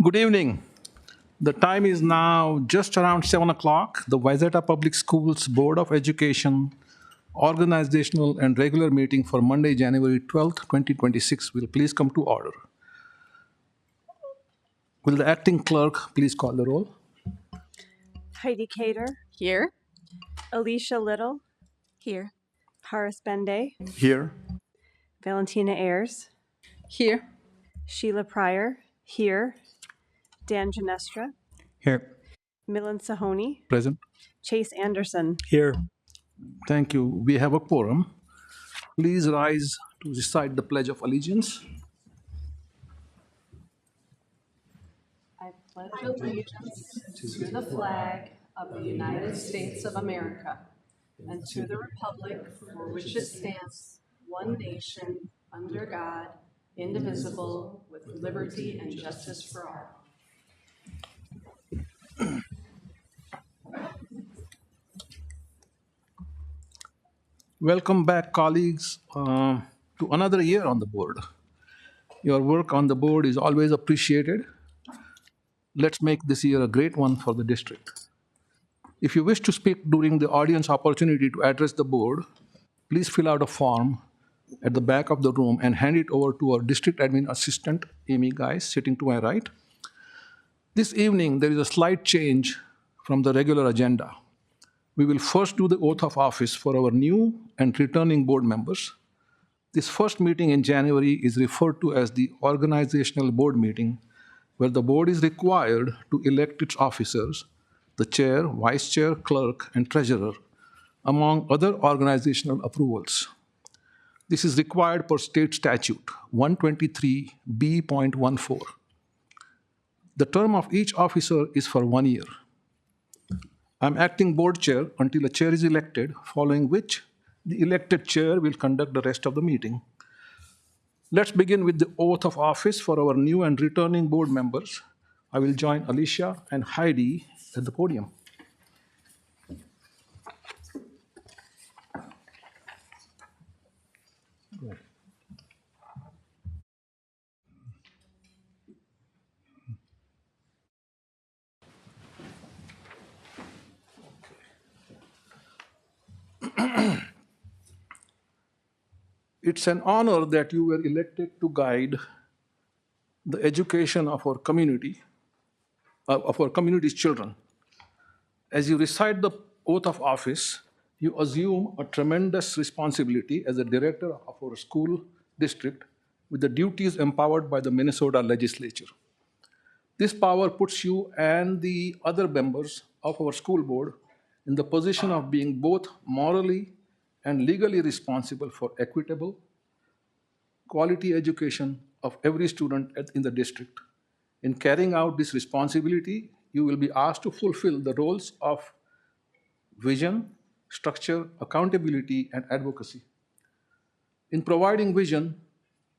Good evening. The time is now just around 7 o'clock. The Wayzata Public Schools Board of Education organizational and regular meeting for Monday, January 12th, 2026 will please come to order. Will the acting clerk please call the roll? Heidi Cater, Here. Alicia Little, Here. Paris Bende, Here. Valentina Ayers, Here. Sheila Pryor, here, Dan Ginestra, Here. Milan Sahoni, Present. Chase Anderson. Here. Thank you. We have a quorum. Please rise to recite the Pledge of Allegiance. I pledge allegiance to the flag of the United States of America and to the republic for which it stands, one nation, under God, indivisible, with liberty and justice for all. Welcome back, colleagues, to another year on the board. Your work on the board is always appreciated. Let's make this year a great one for the district. If you wish to speak during the audience opportunity to address the board, please fill out a form at the back of the room and hand it over to our district admin assistant, Amy Guys, sitting to my right. This evening, there is a slight change from the regular agenda. We will first do the oath of office for our new and returning board members. This first meeting in January is referred to as the organizational board meeting, where the board is required to elect its officers, the chair, vice chair, clerk, and treasurer, among other organizational approvals. This is required per state statute 123B.14. The term of each officer is for 1 year. I'm acting board chair until a chair is elected, following which the elected chair will conduct the rest of the meeting. Let's begin with the oath of office for our new and returning board members. I will join Alicia and Heidi at the podium. It's an honor that you were elected to guide the education of our community, of our community's children. As you recite the oath of office, you assume a tremendous responsibility as a director of our school district with the duties empowered by the Minnesota legislature. This power puts you and the other members of our school board in the position of being both morally and legally responsible for equitable, quality education of every student in the district. In carrying out this responsibility, you will be asked to fulfill the roles of vision, structure, accountability, and advocacy. In providing vision,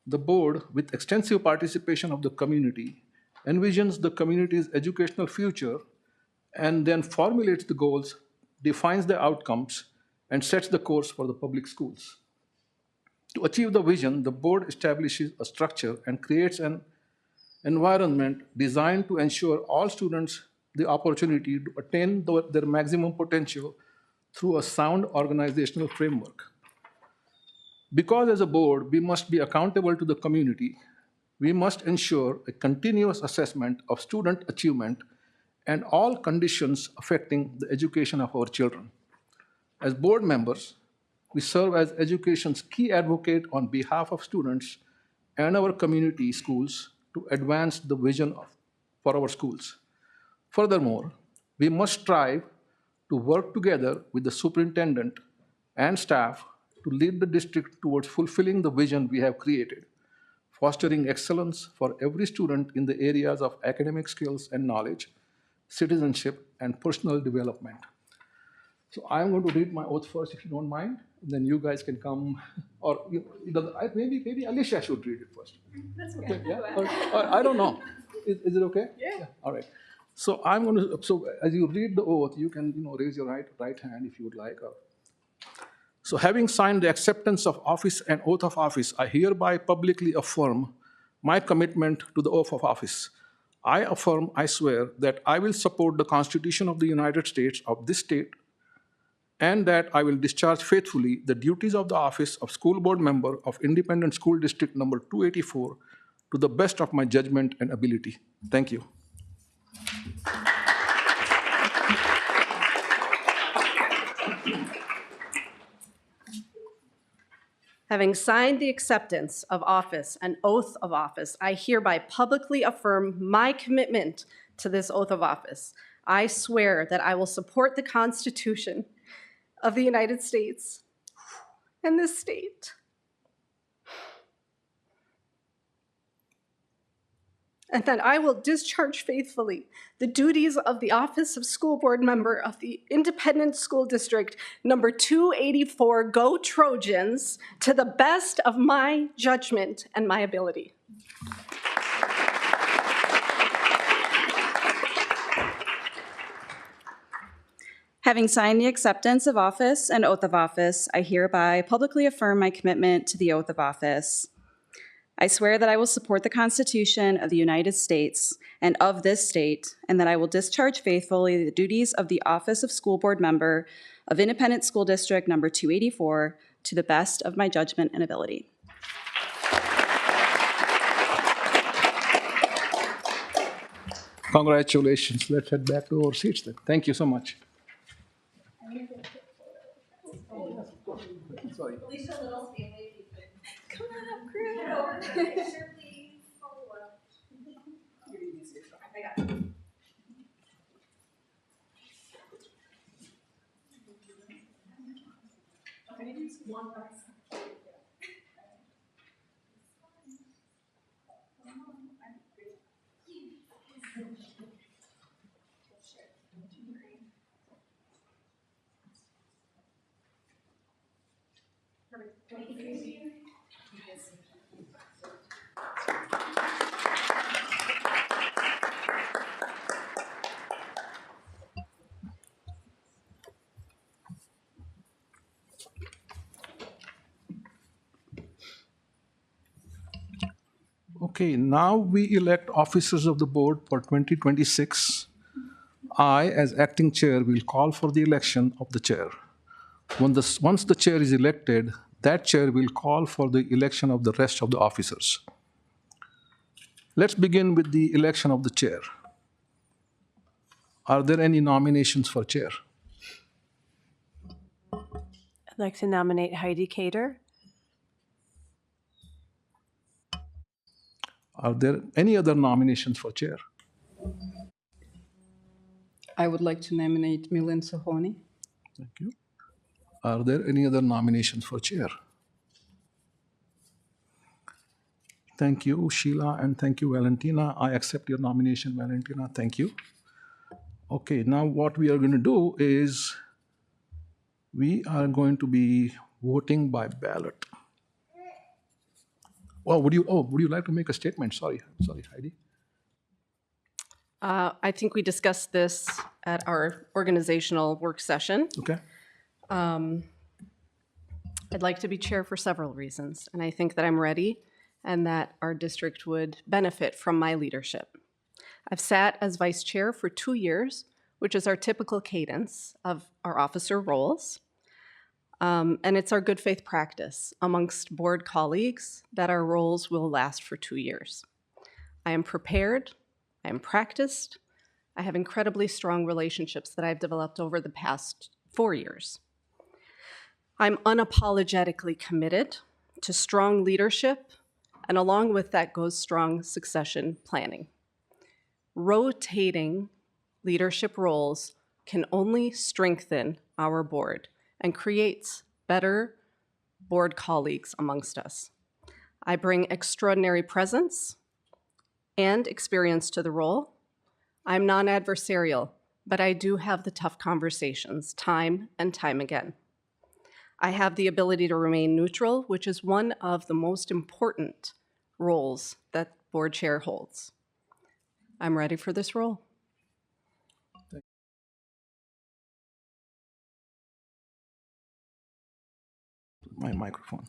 the board, with extensive participation of the community, envisions the community's educational future and then formulates the goals, defines the outcomes, and sets the course for the public schools. To achieve the vision, the board establishes a structure and creates an environment designed to ensure all students the opportunity to attain their maximum potential through a sound organizational framework. Because as a board, we must be accountable to the community, we must ensure a continuous assessment of student achievement and all conditions affecting the education of our children. As board members, we serve as education's key advocate on behalf of students and our community schools to advance the vision for our schools. Furthermore, we must strive to work together with the superintendent and staff to lead the district towards fulfilling the vision we have created, fostering excellence for every student in the areas of academic skills and knowledge, citizenship, and personal development. So I'm going to read my oath first, if you don't mind. Then you guys can come, or maybe Alicia should read it first. That's Okay, yeah? Or I don't know. Is it okay? Yeah. All right. So I'm going to. So as you read the oath, you can raise your right hand if you would like. So having signed the acceptance of office and oath of office, I hereby publicly affirm my commitment to the oath of office. I affirm, I swear, that I will support the Constitution of the United States of this state, and that I will discharge faithfully the duties of the office of School Board Member of Independent School District Number 284 to the best of my judgment and ability. Thank you. Having signed the acceptance of office and oath of office, I hereby publicly affirm my commitment to this oath of office. I swear that I will support the Constitution of the United States and this state, and that I will discharge faithfully the duties of the office of School Board Member of the Independent School District Number 284, Go Trojans, to the best of my judgment and my ability. Having signed the acceptance of office and oath of office, I hereby publicly affirm my commitment to the oath of office. I swear that I will support the Constitution of the United States and of this state, and that I will discharge faithfully the duties of the office of School Board Member of Independent School District Number 284 to the best of my judgment and ability. Congratulations. Let's head back to our seats then. Thank you so much. Sorry. Come on up, Chris. Okay, now we elect officers of the board for 2026. I, as acting chair, will call for the election of the chair. Once the chair is elected, that chair will call for the election of the rest of the officers. Let's begin with the election of the chair. Are there any nominations for chair? I'd like to nominate Heidi Cater. Are there any other nominations for chair? I would like to nominate Milan Sahoni. Thank you. Are there any other nominations for chair? Thank you, Sheila, and thank you, Valentina. I accept your nomination, Valentina. Thank you. Okay, now what we are going to do is we are going to be voting by ballot. Well, would you like to make a statement? Sorry, Heidi. I think we discussed this at our organizational work session. Okay. I'd like to be chair for several reasons, and I think that I'm ready and that our district would benefit from my leadership. I've sat as vice chair for 2 years, which is our typical cadence of our officer roles. And it's our good faith practice amongst board colleagues that our roles will last for 2 years. I am prepared, I am practiced, I have incredibly strong relationships that I've developed over the past 4 years. I'm unapologetically committed to strong leadership, and along with that goes strong succession planning. Rotating leadership roles can only strengthen our board and creates better board colleagues amongst us. I bring extraordinary presence and experience to the role. I'm non-adversarial, but I do have the tough conversations time and time again. I have the ability to remain neutral, which is one of the most important roles that board chair holds. I'm ready for this role. my microphone.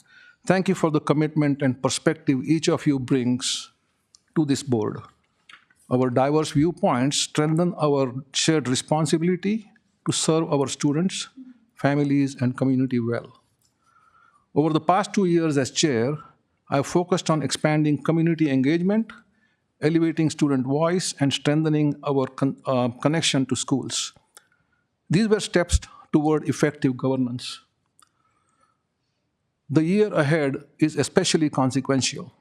Thank you for the commitment and perspective each of you brings to this board. Our diverse viewpoints strengthen our shared responsibility to serve our students, families, and community well. Over the past 2 years as chair, I have focused on expanding community engagement, elevating student voice, and strengthening our connection to schools. These were steps toward effective governance. The year ahead is especially consequential.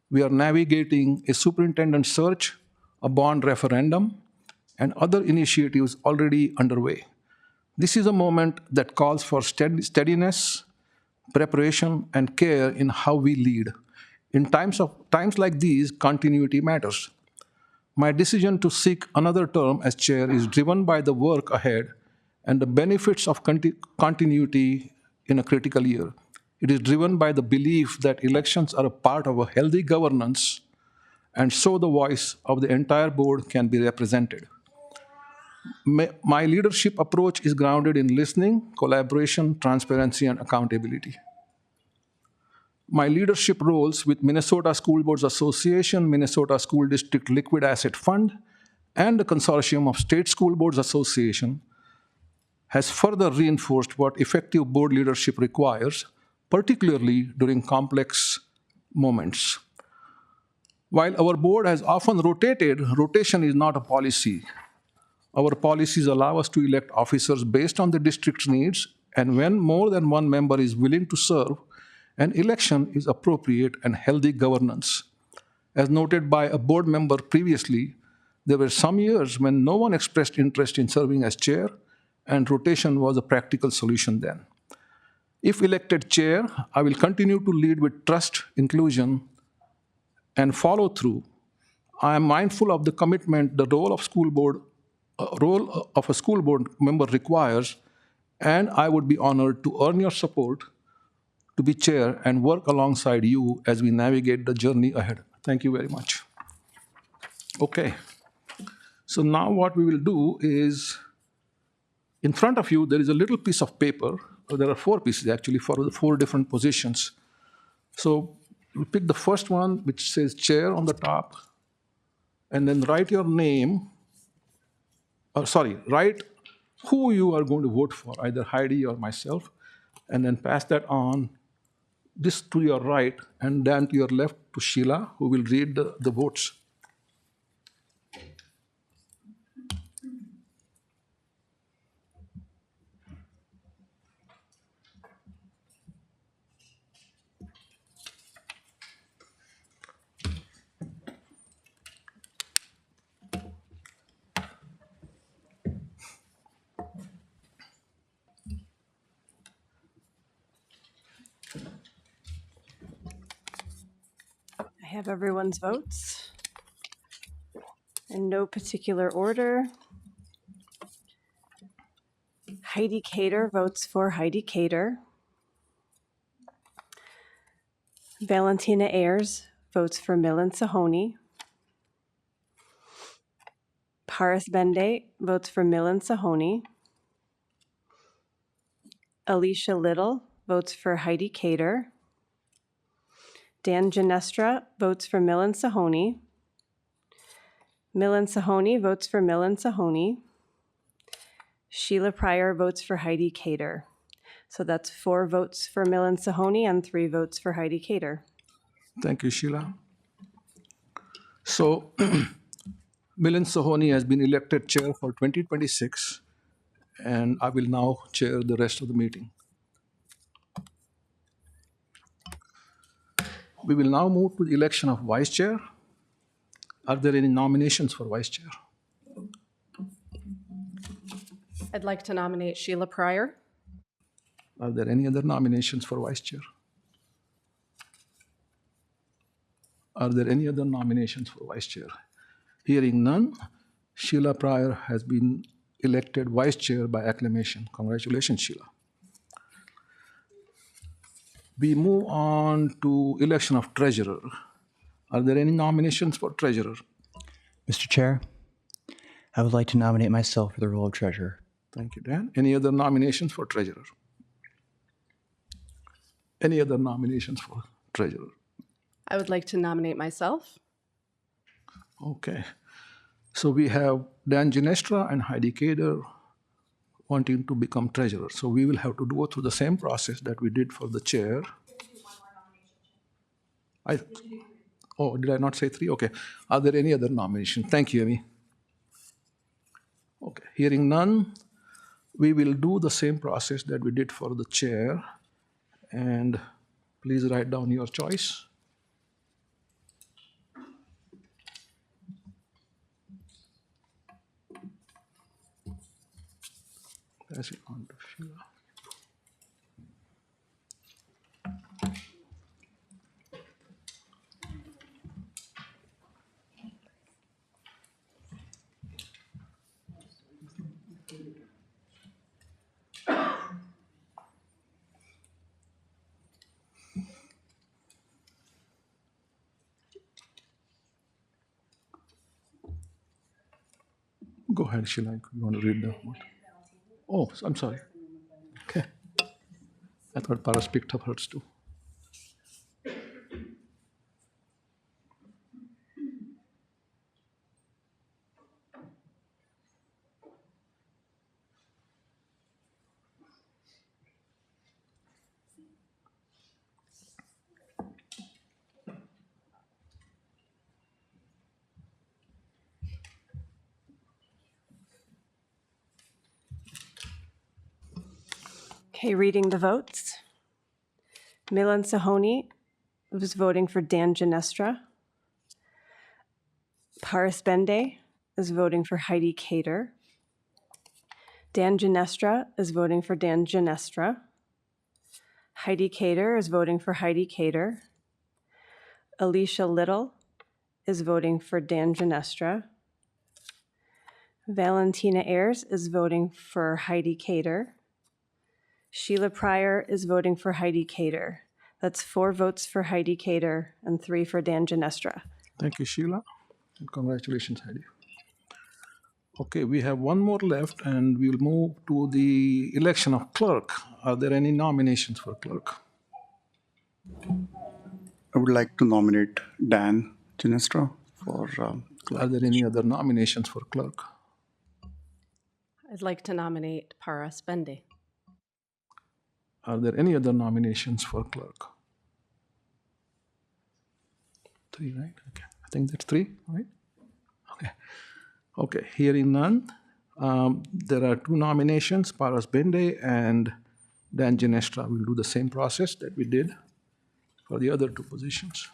We are navigating a superintendent search, a bond referendum, and other initiatives already underway. This is a moment that calls for steadiness, preparation, and care in how we lead. In times like these, continuity matters. My decision to seek another term as chair is driven by the work ahead and the benefits of continuity in a critical year. It is driven by the belief that elections are a part of a healthy governance, and so the voice of the entire board can be represented. My leadership approach is grounded in listening, collaboration, transparency, and accountability. My leadership roles with Minnesota School Boards Association, Minnesota School District Liquid Asset Fund, and the Consortium of State School Boards Association has further reinforced what effective board leadership requires, particularly during complex moments. While our board has often rotated, rotation is not a policy. Our policies allow us to elect officers based on the district's needs, and when more than one member is willing to serve, an election is appropriate and healthy governance. As noted by a board member previously, there were some years when no one expressed interest in serving as chair, and rotation was a practical solution then. If elected chair, I will continue to lead with trust, inclusion, and follow through. I am mindful of the commitment the role of a school board member requires, and I would be honored to earn your support to be chair and work alongside you as we navigate the journey ahead. Thank you very much. Okay, so now what we will do is, in front of you, there is a little piece of paper. There are 4 pieces actually for the 4 different positions. So you pick the first one, which says chair on the top, and then write your name, write who you are going to vote for, either Heidi or myself, and then pass that on, this to your right, and then to your left to Sheila, who will read the votes. I have everyone's votes in no particular order. Heidi Cater votes for Heidi Cater. Valentina Ayers votes for Millen Sahoni. Paris Bende votes for Millen Sahoni. Alicia Little votes for Heidi Cater. Dan Ginestra votes for Millen Sahoni. Millen Sahoni votes for Millen Sahoni. Sheila Pryor votes for Heidi Cater. So that's 4 votes for Millen Sahoni and 3 votes for Heidi Cater. Thank you, Sheila. So Millen Sahoni has been elected chair for 2026, and I will now chair the rest of the meeting. We will now move to the election of vice chair. Are there any nominations for vice chair? I'd like to nominate Sheila Pryor. Are there any other nominations for vice chair? Are there any other nominations for vice chair? Hearing none, Sheila Pryor has been elected vice chair by acclamation. Congratulations, Sheila. We move on to election of treasurer. Are there any nominations for treasurer? Mr. Chair, I would like to nominate myself for the role of treasurer. Thank you, Dan. Any other nominations for treasurer? Any other nominations for treasurer? I would like to nominate myself. Okay. So we have Dan Ginestra and Heidi Kader wanting to become treasurer. So we will have to go through the same process that we did for the chair. Oh, did I not say 3? Okay. Are there any other nominations? Thank you, Amy. Okay. Hearing none, we will do the same process that we did for the chair. And please write down your choice. Pass it on to Sheila. Go ahead, Sheila. You want to read the what? Oh, I'm sorry. Okay. I thought Paras picked up hers too. Okay, reading the votes. Milan Sahoni was voting for Dan Ginestra. Paris Bende is voting for Heidi Kader. Dan Ginestra is voting for Dan Ginestra. Heidi Kader is voting for Heidi Kader. Alicia Little is voting for Dan Ginestra. Valentina Ayers is voting for Heidi Kader. Sheila Pryor is voting for Heidi Kader. That's 4 votes for Heidi Kader and 3 for Dan Ginestra. Thank you, Sheila. And congratulations, Heidi. Okay, we have one more left, and we'll move to the election of clerk. Are there any nominations for clerk? I would like to nominate Dan Ginestra for clerk. Are there any other nominations for clerk? I'd like to nominate Paras Bende. Are there any other nominations for clerk? 3, right? Okay. I think that's 3, right? Okay. Okay. Hearing none, there are 2 nominations, Paras Bende and Dan Ginestra. We'll do the same process that we did for the other 2 positions.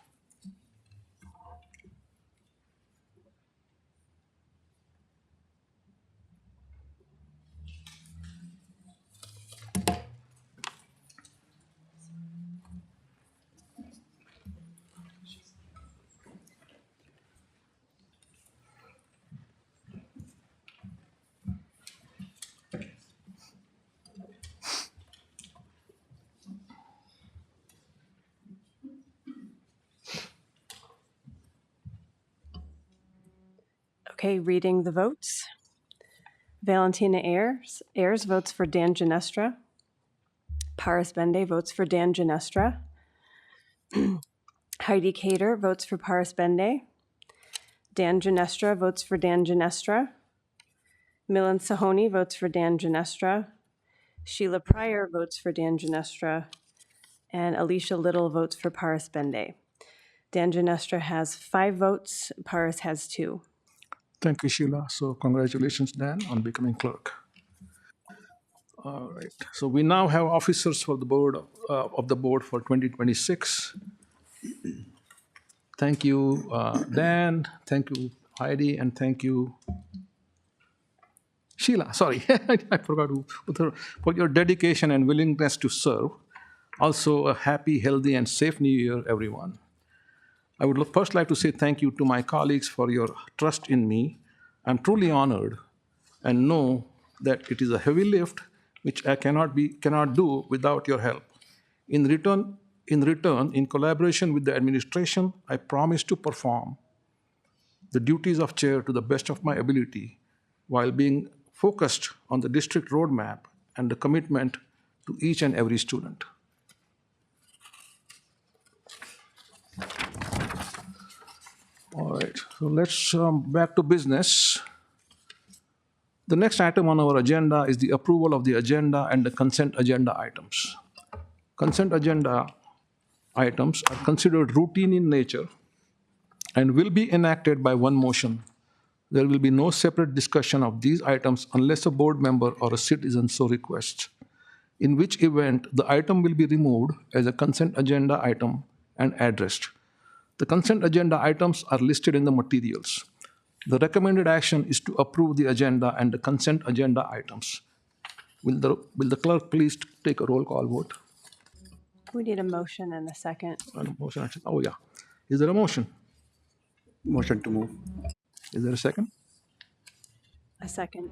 Okay, reading the votes. Valentina Ayers votes for Dan Ginestra. Paris Bende votes for Dan Ginestra. Heidi Kader votes for Paris Bende. Dan Ginestra votes for Dan Ginestra. Milan Sahoni votes for Dan Ginestra. Sheila Pryor votes for Dan Ginestra. And Alicia Little votes for Paris Bende. Dan Ginestra has 5 votes, Paris has 2. Thank you, Sheila. So congratulations, Dan, on becoming clerk. All right. So we now have officers for the board of the board for 2026. Thank you, Dan. Thank you, Heidi, and thank you, Sheila. Sorry, I forgot to put her, for your dedication and willingness to serve. Also, a happy, healthy, and safe New Year, everyone. I would first like to say thank you to my colleagues for your trust in me. I'm truly honored and know that it is a heavy lift which I cannot do without your help. In return, in collaboration with the administration, I promise to perform the duties of chair to the best of my ability while being focused on the district roadmap and the commitment to each and every student. All right, so let's back to business. The next item on our agenda is the approval of the agenda and the consent agenda items. Consent agenda items are considered routine in nature and will be enacted by one motion. There will be no separate discussion of these items unless a board member or a citizen so requests, in which event the item will be removed as a consent agenda item and addressed. The consent agenda items are listed in the materials. The recommended action is to approve the agenda and the consent agenda items. Will the clerk please take a roll call vote? We need a motion and a second. Motion. Oh, yeah. Is there a motion? Motion to move. Is there a second? A second.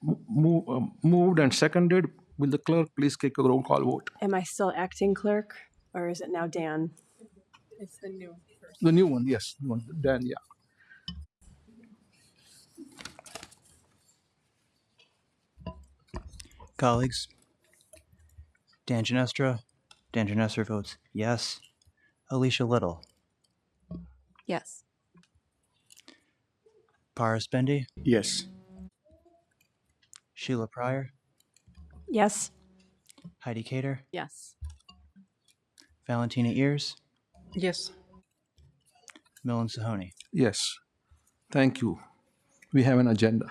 Moved and seconded. Will the clerk please take a roll call vote? Am I still acting clerk, or is it now Dan? It's the new person. The new one, yes. New one. Dan, yeah. Colleagues, Dan Ginestra votes yes. Alicia Little, Yes. Paris Bendy, Yes. Sheila Pryor, Yes. Heidi Cater, Yes. Valentina Ears, Yes. Milan Sahoni. Yes. Thank you. We have an agenda.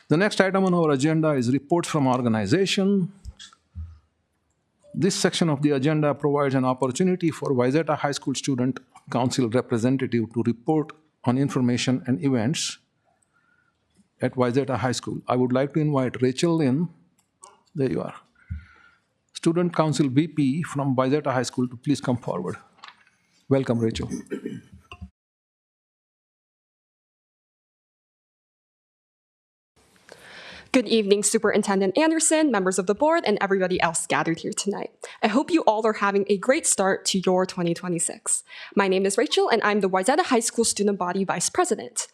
The next item on our agenda is reports from organization. This section of the agenda provides an opportunity for Wayzata High School Student Council representative to report on information and events at Wayzata High School. I would like to invite Rachel Lynn, there you are, Student Council VP from Wayzata High School, to please come forward. Welcome, Rachel. Good evening, Superintendent Anderson, members of the board, and everybody else gathered here tonight. I hope you all are having a great start to your 2026. My name is Rachel, and I'm the Wayzata High School Student Body Vice President.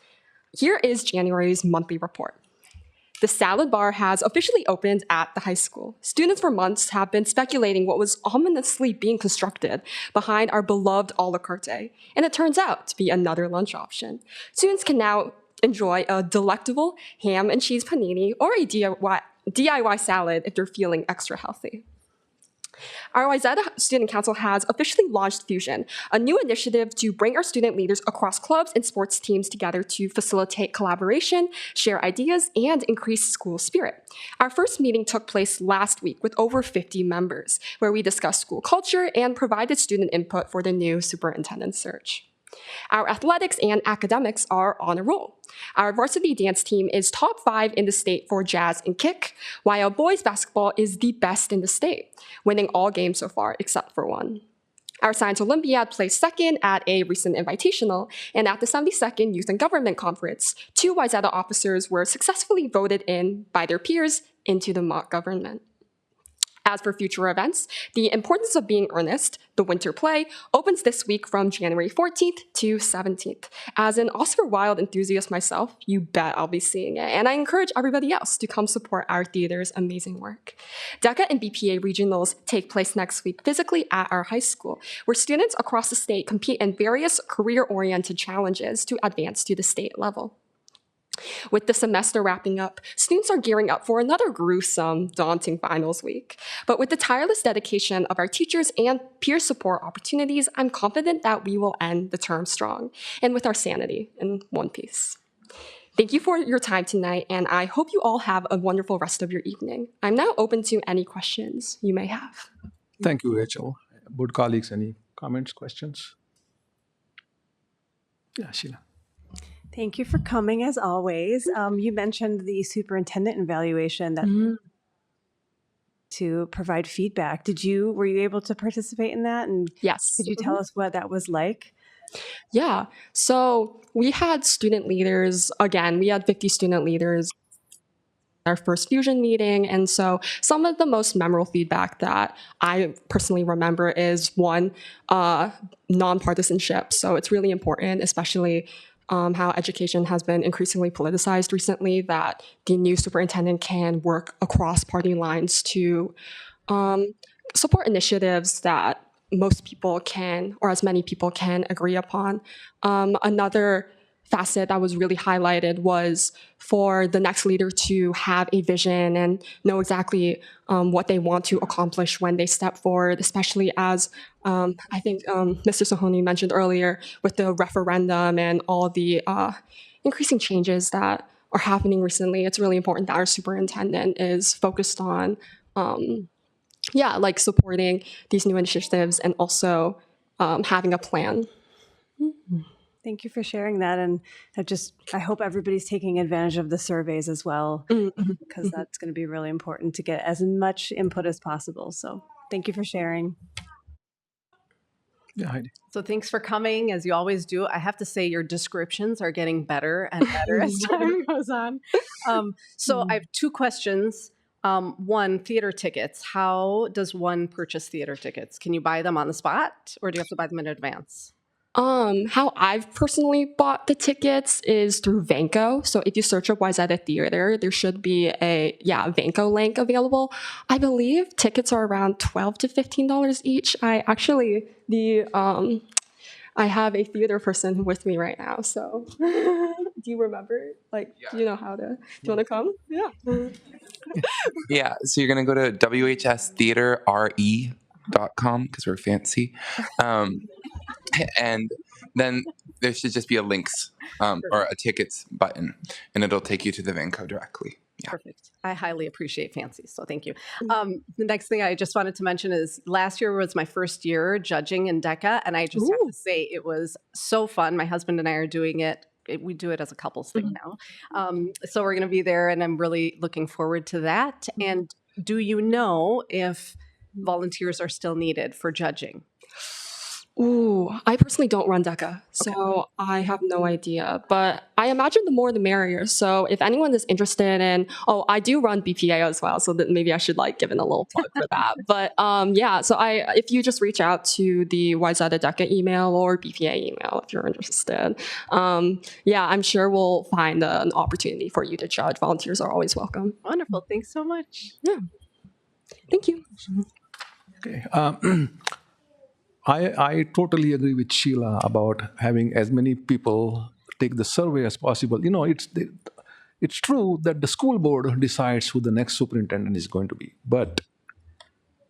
Here is January's monthly report. The salad bar has officially opened at the high school. Students for months have been speculating what was ominously being constructed behind our beloved a la carte, and it turns out to be another lunch option. Students can now enjoy a delectable ham and cheese panini or a DIY salad if they're feeling extra healthy. Our Wayzata Student Council has officially launched Fusion, a new initiative to bring our student leaders across clubs and sports teams together to facilitate collaboration, share ideas, and increase school spirit. Our first meeting took place last week with over 50 members, where we discussed school culture and provided student input for the new superintendent search. Our athletics and academics are on a roll. Our varsity dance team is top 5 in the state for jazz and kick, while boys basketball is the best in the state, winning all games so far except for one. Our Science Olympiad placed second at a recent invitational, and at the 72nd Youth and Government Conference, 2 Wayzata officers were successfully voted in by their peers into the mock government. As for future events, the Importance of Being Earnest, the winter play, opens this week from January 14th to 17th. As an Oscar Wilde enthusiast myself, you bet I'll be seeing it, and I encourage everybody else to come support our theater's amazing work. DECA and BPA regionals take place next week physically at our high school, where students across the state compete in various career-oriented challenges to advance to the state level. With the semester wrapping up, students are gearing up for another gruesome, daunting finals week. But with the tireless dedication of our teachers and peer support opportunities, I'm confident that we will end the term strong and with our sanity in one piece. Thank you for your time tonight, and I hope you all have a wonderful rest of your evening. I'm now open to any questions you may have. Thank you, Rachel. Board colleagues, any comments, questions? Yeah, Sheila. Thank you for coming, as always. You mentioned the superintendent evaluation that to provide feedback. Were you able to participate in that? And Yes. could you tell us what that was like? Yeah, so we had student leaders, again, we had 50 student leaders our first Fusion meeting. And so some of the most memorable feedback that I personally remember is one, nonpartisanship. So it's really important, especially how education has been increasingly politicized recently, that the new superintendent can work across party lines to support initiatives that most people can, or as many people can agree upon. Another facet that was really highlighted was for the next leader to have a vision and know exactly what they want to accomplish when they step forward, especially as I think Mr. Sahoni mentioned earlier with the referendum and all the increasing changes that are happening recently. It's really important that our superintendent is focused on supporting these new initiatives and also having a plan. Thank you for sharing that. And I hope everybody's taking advantage of the surveys as well, because that's going to be really important to get as much input as possible. So thank you for sharing. Yeah, Heidi. So thanks for coming, as you always do. I have to say your descriptions are getting better and better as time goes on. So I have two questions. One, theater tickets. How does one purchase theater tickets? Can you buy them on the spot, or do you have to buy them in advance? How I've personally bought the tickets is through Vanco. So if you search up Wayzata Theater, there should be a Vanco link available. I believe tickets are around $12 to $15 each. I have a theater person with me right now. So do you remember? Do you know how to? Do you want to come? Yeah. Yeah, so you're going to go to whstheaterre.com because we're fancy. And then there should just be a links or a tickets button, and it'll take you to the Vanco directly. Yeah. Perfect. I highly appreciate fancy, so thank you. The next thing I just wanted to mention is last year was my first year judging in DECA, and I just have to say it was so fun. My husband and I are doing it. We do it as a couples thing now. So we're going to be there, and I'm really looking forward to that. And do you know if volunteers are still needed for judging? Ooh, I personally don't run DECA, so I have no idea. But I imagine the more the merrier. So if anyone is interested in, I do run BPA as well, so that maybe I should give in a little plug for that. But if you just reach out to the Wayzata DECA email or BPA email if you're interested, I'm sure we'll find an opportunity for you to judge. Volunteers are always welcome. Wonderful. Thanks so much. Yeah. Thank you. Okay. I totally agree with Sheila about having as many people take the survey as possible. It's true that the school board decides who the next superintendent is going to be, but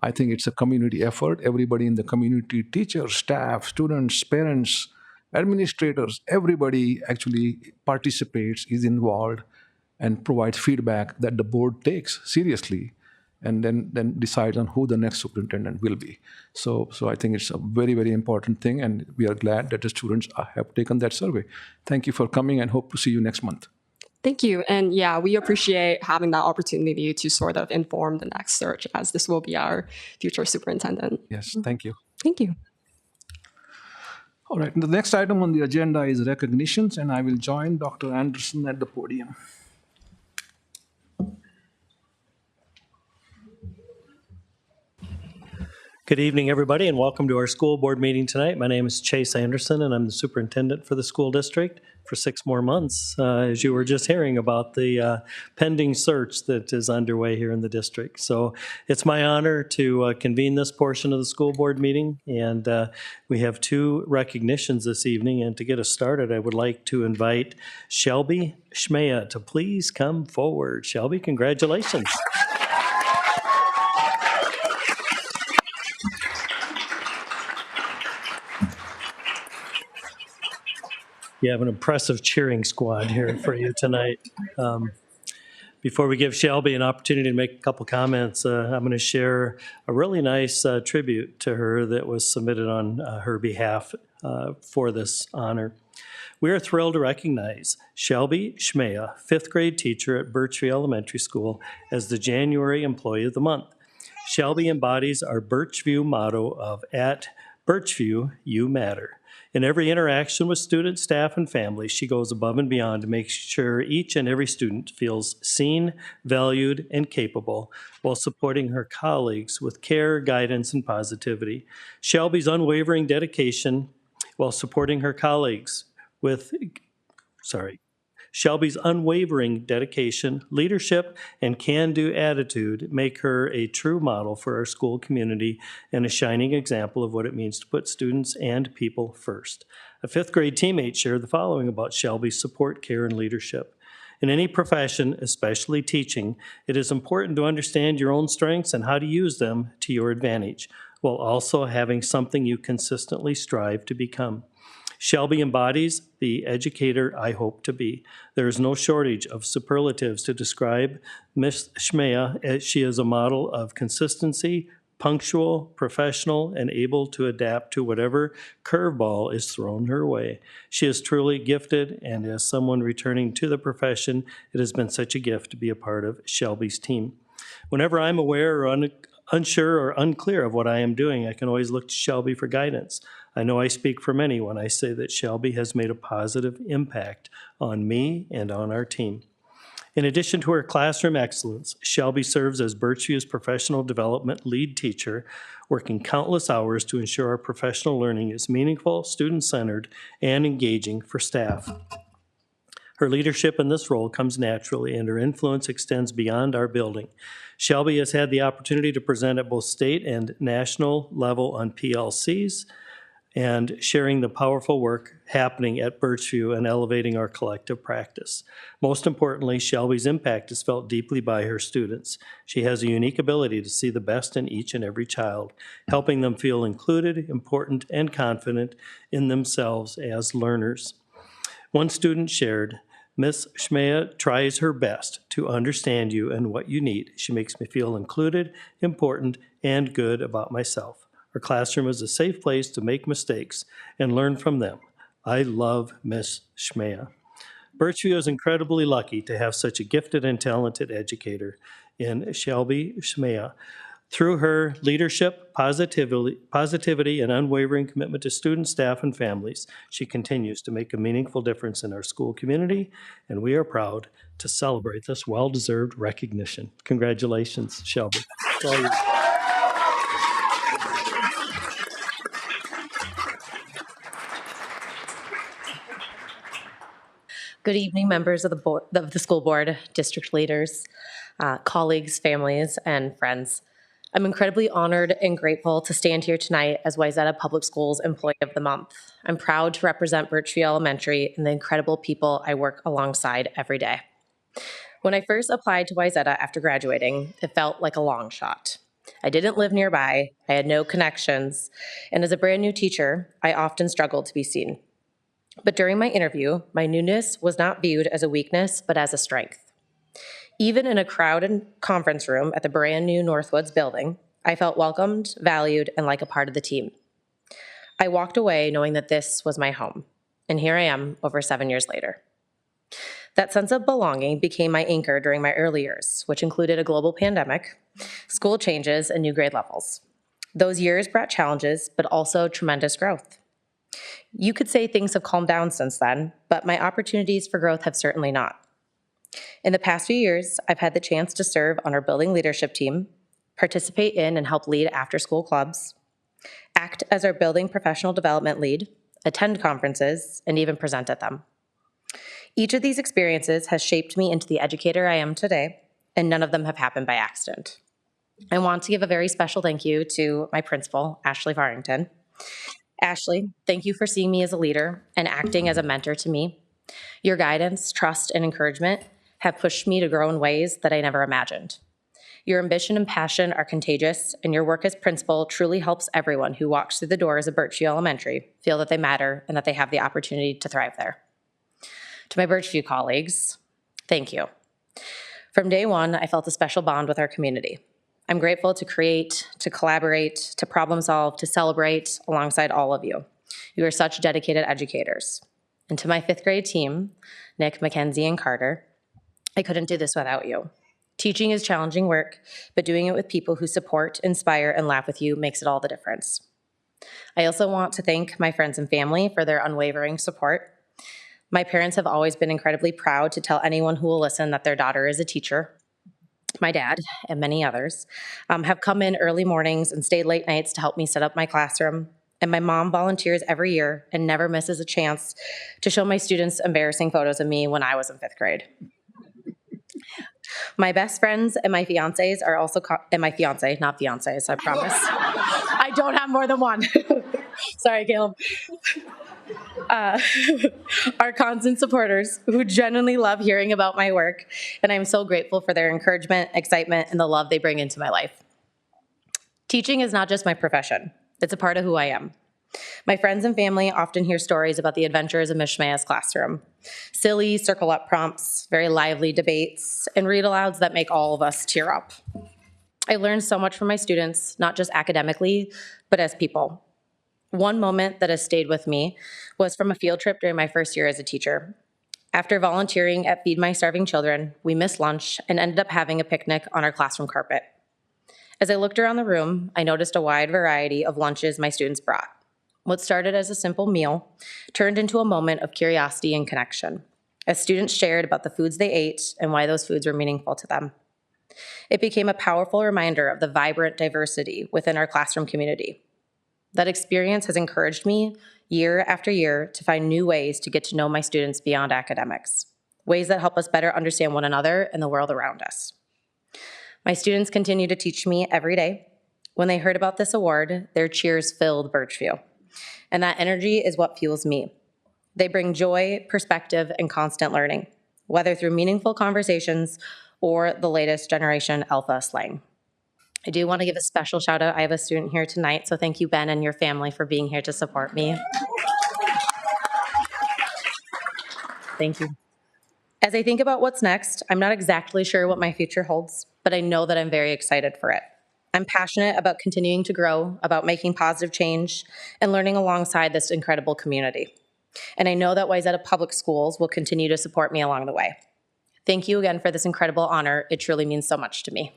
I think it's a community effort. Everybody in the community, teachers, staff, students, parents, administrators, everybody actually participates, is involved, and provides feedback that the board takes seriously, and then decides on who the next superintendent will be. So I think it's a very, very important thing, and we are glad that the students have taken that survey. Thank you for coming, and hope to see you next month. Thank you. And we appreciate having that opportunity to sort of inform the next search, as this will be our future superintendent. Yes, thank you. Thank you. All right, the next item on the agenda is recognitions, and I will join Dr. Anderson at the podium. Good evening, everybody, and welcome to our school board meeting tonight. My name is Chase Anderson, and I'm the superintendent for the school district for 6 more months, as you were just hearing about the pending search that is underway here in the district. So it's my honor to convene this portion of the school board meeting, and we have 2 recognitions this evening. And to get us started, I would like to invite Shelby Schmea to please come forward. Shelby, congratulations. You have an impressive cheering squad here for you tonight. Before we give Shelby an opportunity to make a couple comments, I'm going to share a really nice tribute to her that was submitted on her behalf for this honor. We are thrilled to recognize Shelby Schmea, 5th grade teacher at Birchview Elementary School, as the January Employee of the Month. Shelby embodies our Birchview motto of "At Birchview, you matter." In every interaction with students, staff, and families, she goes above and beyond to make sure each and every student feels seen, valued, and capable while supporting her colleagues with care, guidance, and positivity. Shelby's unwavering dedication while supporting her colleagues with, Shelby's unwavering dedication, leadership, and can-do attitude make her a true model for our school community and a shining example of what it means to put students and people first. A fifth grade teammate shared the following about Shelby's support, care, and leadership. In any profession, especially teaching, it is important to understand your own strengths and how to use them to your advantage, while also having something you consistently strive to become. Shelby embodies the educator I hope to be. There is no shortage of superlatives to describe Ms. Shmea, as she is a model of consistency, punctual, professional, and able to adapt to whatever curveball is thrown her way. She is truly gifted, and as someone returning to the profession, it has been such a gift to be a part of Shelby's team. Whenever I'm aware or unsure or unclear of what I am doing, I can always look to Shelby for guidance. I know I speak for many when I say that Shelby has made a positive impact on me and on our team. In addition to her classroom excellence, Shelby serves as Birchview's professional development lead teacher, working countless hours to ensure our professional learning is meaningful, student-centered, and engaging for staff. Her leadership in this role comes naturally, and her influence extends beyond our building. Shelby has had the opportunity to present at both state and national level on PLCs, and sharing the powerful work happening at Birchview and elevating our collective practice. Most importantly, Shelby's impact is felt deeply by her students. She has a unique ability to see the best in each and every child, helping them feel included, important, and confident in themselves as learners. One student shared, "Ms. Shmea tries her best to understand you and what you need. She makes me feel included, important, and good about myself. Our classroom is a safe place to make mistakes and learn from them. I love Miss Shmea." Birchview is incredibly lucky to have such a gifted and talented educator in Shelby Shmea. Through her leadership, positivity, and unwavering commitment to students, staff, and families, she continues to make a meaningful difference in our school community, and we are proud to celebrate this well-deserved recognition. Congratulations, Shelby. It's all yours. Good evening, members of the board, of the school board, district leaders, colleagues, families, and friends. I'm incredibly honored and grateful to stand here tonight as Wayzata Public Schools Employee of the Month. I'm proud to represent Birchview Elementary and the incredible people I work alongside every day. When I first applied to Wayzata after graduating, it felt like a long shot. I didn't live nearby, I had no connections, and as a brand new teacher, I often struggled to be seen. But during my interview, my newness was not viewed as a weakness, but as a strength. Even in a crowded conference room at the brand new Northwoods building, I felt welcomed, valued, and like a part of the team. I walked away knowing that this was my home, and here I am over 7 years later. That sense of belonging became my anchor during my early years, which included a global pandemic, school changes, and new grade levels. Those years brought challenges, but also tremendous growth. You could say things have calmed down since then, but my opportunities for growth have certainly not. In the past few years, I've had the chance to serve on our building leadership team, participate in and help lead after-school clubs, act as our building professional development lead, attend conferences, and even present at them. Each of these experiences has shaped me into the educator I am today, and none of them have happened by accident. I want to give a very special thank you to my principal, Ashley Farrington. Ashley, thank you for seeing me as a leader and acting as a mentor to me. Your guidance, trust, and encouragement have pushed me to grow in ways that I never imagined. Your ambition and passion are contagious, and your work as principal truly helps everyone who walks through the doors of Birchview Elementary feel that they matter and that they have the opportunity to thrive there. To my Birchview colleagues, thank you. From day one, I felt a special bond with our community. I'm grateful to create, to collaborate, to problem solve, to celebrate alongside all of you. You are such dedicated educators. And to my fifth grade team, Nick, Mackenzie, and Carter, I couldn't do this without you. Teaching is challenging work, but doing it with people who support, inspire, and laugh with you makes it all the difference. I also want to thank my friends and family for their unwavering support. My parents have always been incredibly proud to tell anyone who will listen that their daughter is a teacher. My dad and many others have come in early mornings and stayed late nights to help me set up my classroom. and my mom volunteers every year and never misses a chance to show my students embarrassing photos of me when I was in 5th grade. My best friends and my fiancés are also, and my fiancé, not fiancés, I promise. I don't have more than one. Sorry, Caleb. Are constant supporters who genuinely love hearing about my work, and I'm so grateful for their encouragement, excitement, and the love they bring into my life. Teaching is not just my profession, it's a part of who I am. My friends and family often hear stories about the adventures of Mishmaya's classroom. Silly circle-up prompts, very lively debates, and read-alouds that make all of us tear up. I learned so much from my students, not just academically, but as people. One moment that has stayed with me was from a field trip during my first year as a teacher. After volunteering at Feed My Starving Children, we missed lunch and ended up having a picnic on our classroom carpet. As I looked around the room, I noticed a wide variety of lunches my students brought. What started as a simple meal turned into a moment of curiosity and connection, as students shared about the foods they ate and why those foods were meaningful to them. It became a powerful reminder of the vibrant diversity within our classroom community. That experience has encouraged me year after year to find new ways to get to know my students beyond academics, ways that help us better understand one another and the world around us. My students continue to teach me every day. When they heard about this award, their cheers filled Birchview. And that energy is what fuels me. They bring joy, perspective, and constant learning, whether through meaningful conversations or the latest generation alpha slang. I do want to give a special shout out. I have a student here tonight, so thank you, Ben, and your family for being here to support me. Thank you. As I think about what's next, I'm not exactly sure what my future holds, but I know that I'm very excited for it. I'm passionate about continuing to grow, about making positive change, and learning alongside this incredible community. And I know that Wayzata Public Schools will continue to support me along the way. Thank you again for this incredible honor. It truly means so much to me.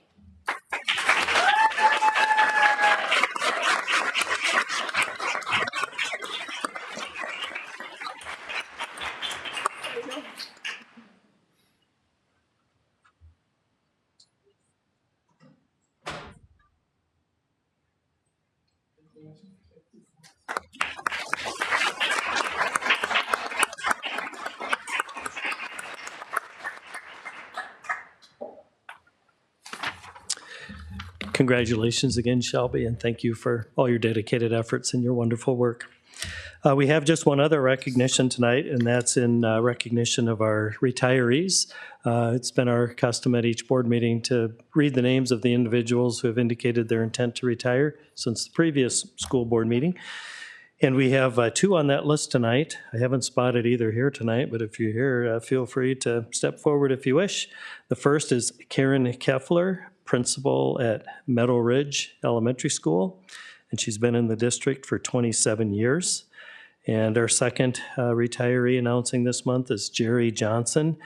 Congratulations again, Shelby, and thank you for all your dedicated efforts and your wonderful work. We have just one other recognition tonight, and that's in recognition of our retirees. It's been our custom at each board meeting to read the names of the individuals who have indicated their intent to retire since the previous school board meeting. And we have two on that list tonight. I haven't spotted either here tonight, but if you're here, feel free to step forward if you wish. The first is Karen Keffler, principal at Meadow Ridge Elementary School, and she's been in the district for 27 years. And our second retiree announcing this month is Jerry Johnson,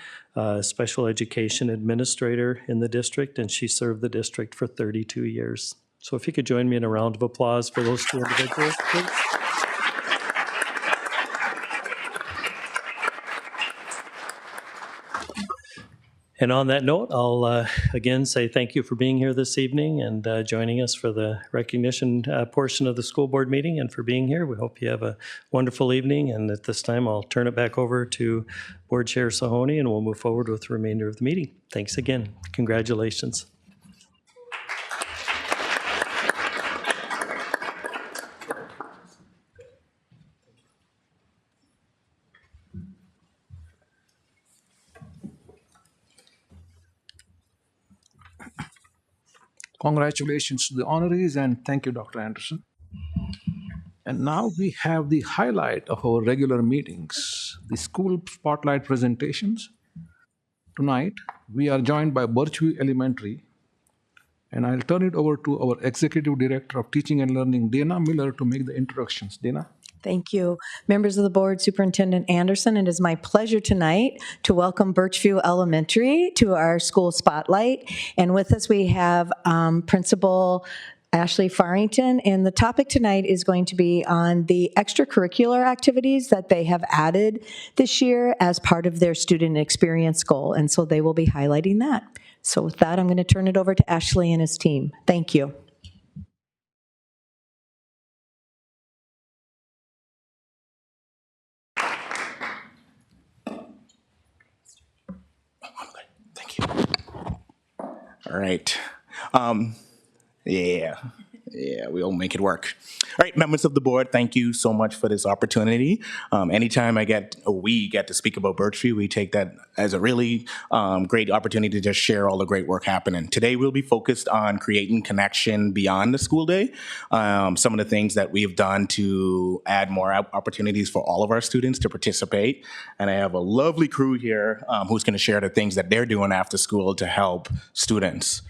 special education administrator in the district, and she served the district for 32 years. So if you could join me in a round of applause for those two individuals, please. And on that note, I'll again say thank you for being here this evening and joining us for the recognition portion of the school board meeting and for being here. We hope you have a wonderful evening. And at this time, I'll turn it back over to Board Chair Sahoni, and we'll move forward with the remainder of the meeting. Thanks again. Congratulations. Congratulations to the honorees, and thank you, Dr. Anderson. And now we have the highlight of our regular meetings, the school spotlight presentations. Tonight, we are joined by Birchview Elementary, and I'll turn it over to our Executive Director of Teaching and Learning, Dana Miller, to make the introductions. Dana? Thank you. Members of the board, Superintendent Anderson, it is my pleasure tonight to welcome Birchview Elementary to our school spotlight. And with us, we have Principal Ashley Farrington, and the topic tonight is going to be on the extracurricular activities that they have added this year as part of their student experience goal, and so they will be highlighting that. So with that, I'm going to turn it over to Ashley and his team. Thank you. All right. Yeah, we'll make it work. All right, members of the board, thank you so much for this opportunity. Anytime we get to speak about Birchview, we take that as a really great opportunity to just share all the great work happening. Today, we'll be focused on creating connection beyond the school day. Some of the things that we've done to add more opportunities for all of our students to participate. And I have a lovely crew here who's going to share the things that they're doing after school to help students.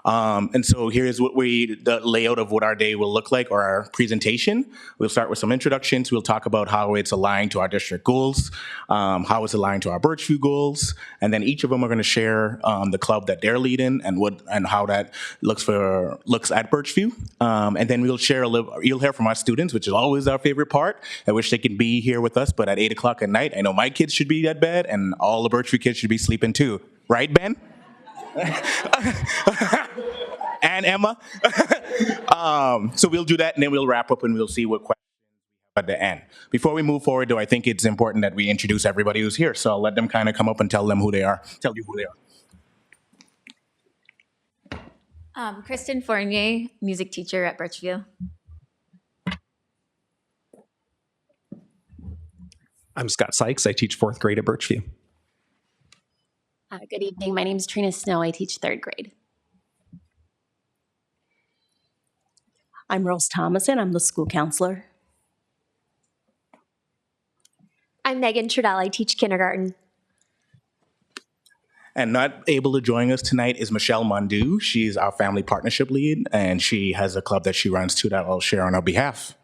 And so here's the layout of what our day will look like, or our presentation. We'll start with some introductions. We'll talk about how it's aligned to our district goals, how it's aligned to our Birchview goals, and then each of them are going to share the club that they're leading and how that looks at Birchview. And then we'll share you'll hear from our students, which is always our favorite part. I wish they could be here with us, but at 8 o'clock at night, I know my kids should be at bed, and all the Birchview kids should be sleeping too. Right, Ben? And Emma. So we'll do that, and then we'll wrap up, and we'll see what questions we have at the end. Before we move forward, though, I think it's important that we introduce everybody who's here. So I'll let them kind of come up and tell you who they are. Kristen Fournier, music teacher at Birchview. I'm Scott Sykes. I teach 4th grade at Birchview. Good evening. My name is Trina Snow. I teach 3rd grade. I'm Rose Thomason. I'm the school counselor. I'm Megan Trudell. I teach kindergarten. And not able to join us tonight is Michelle Mondu. She's our family partnership lead, and she has a club that she runs too that I'll share on our behalf.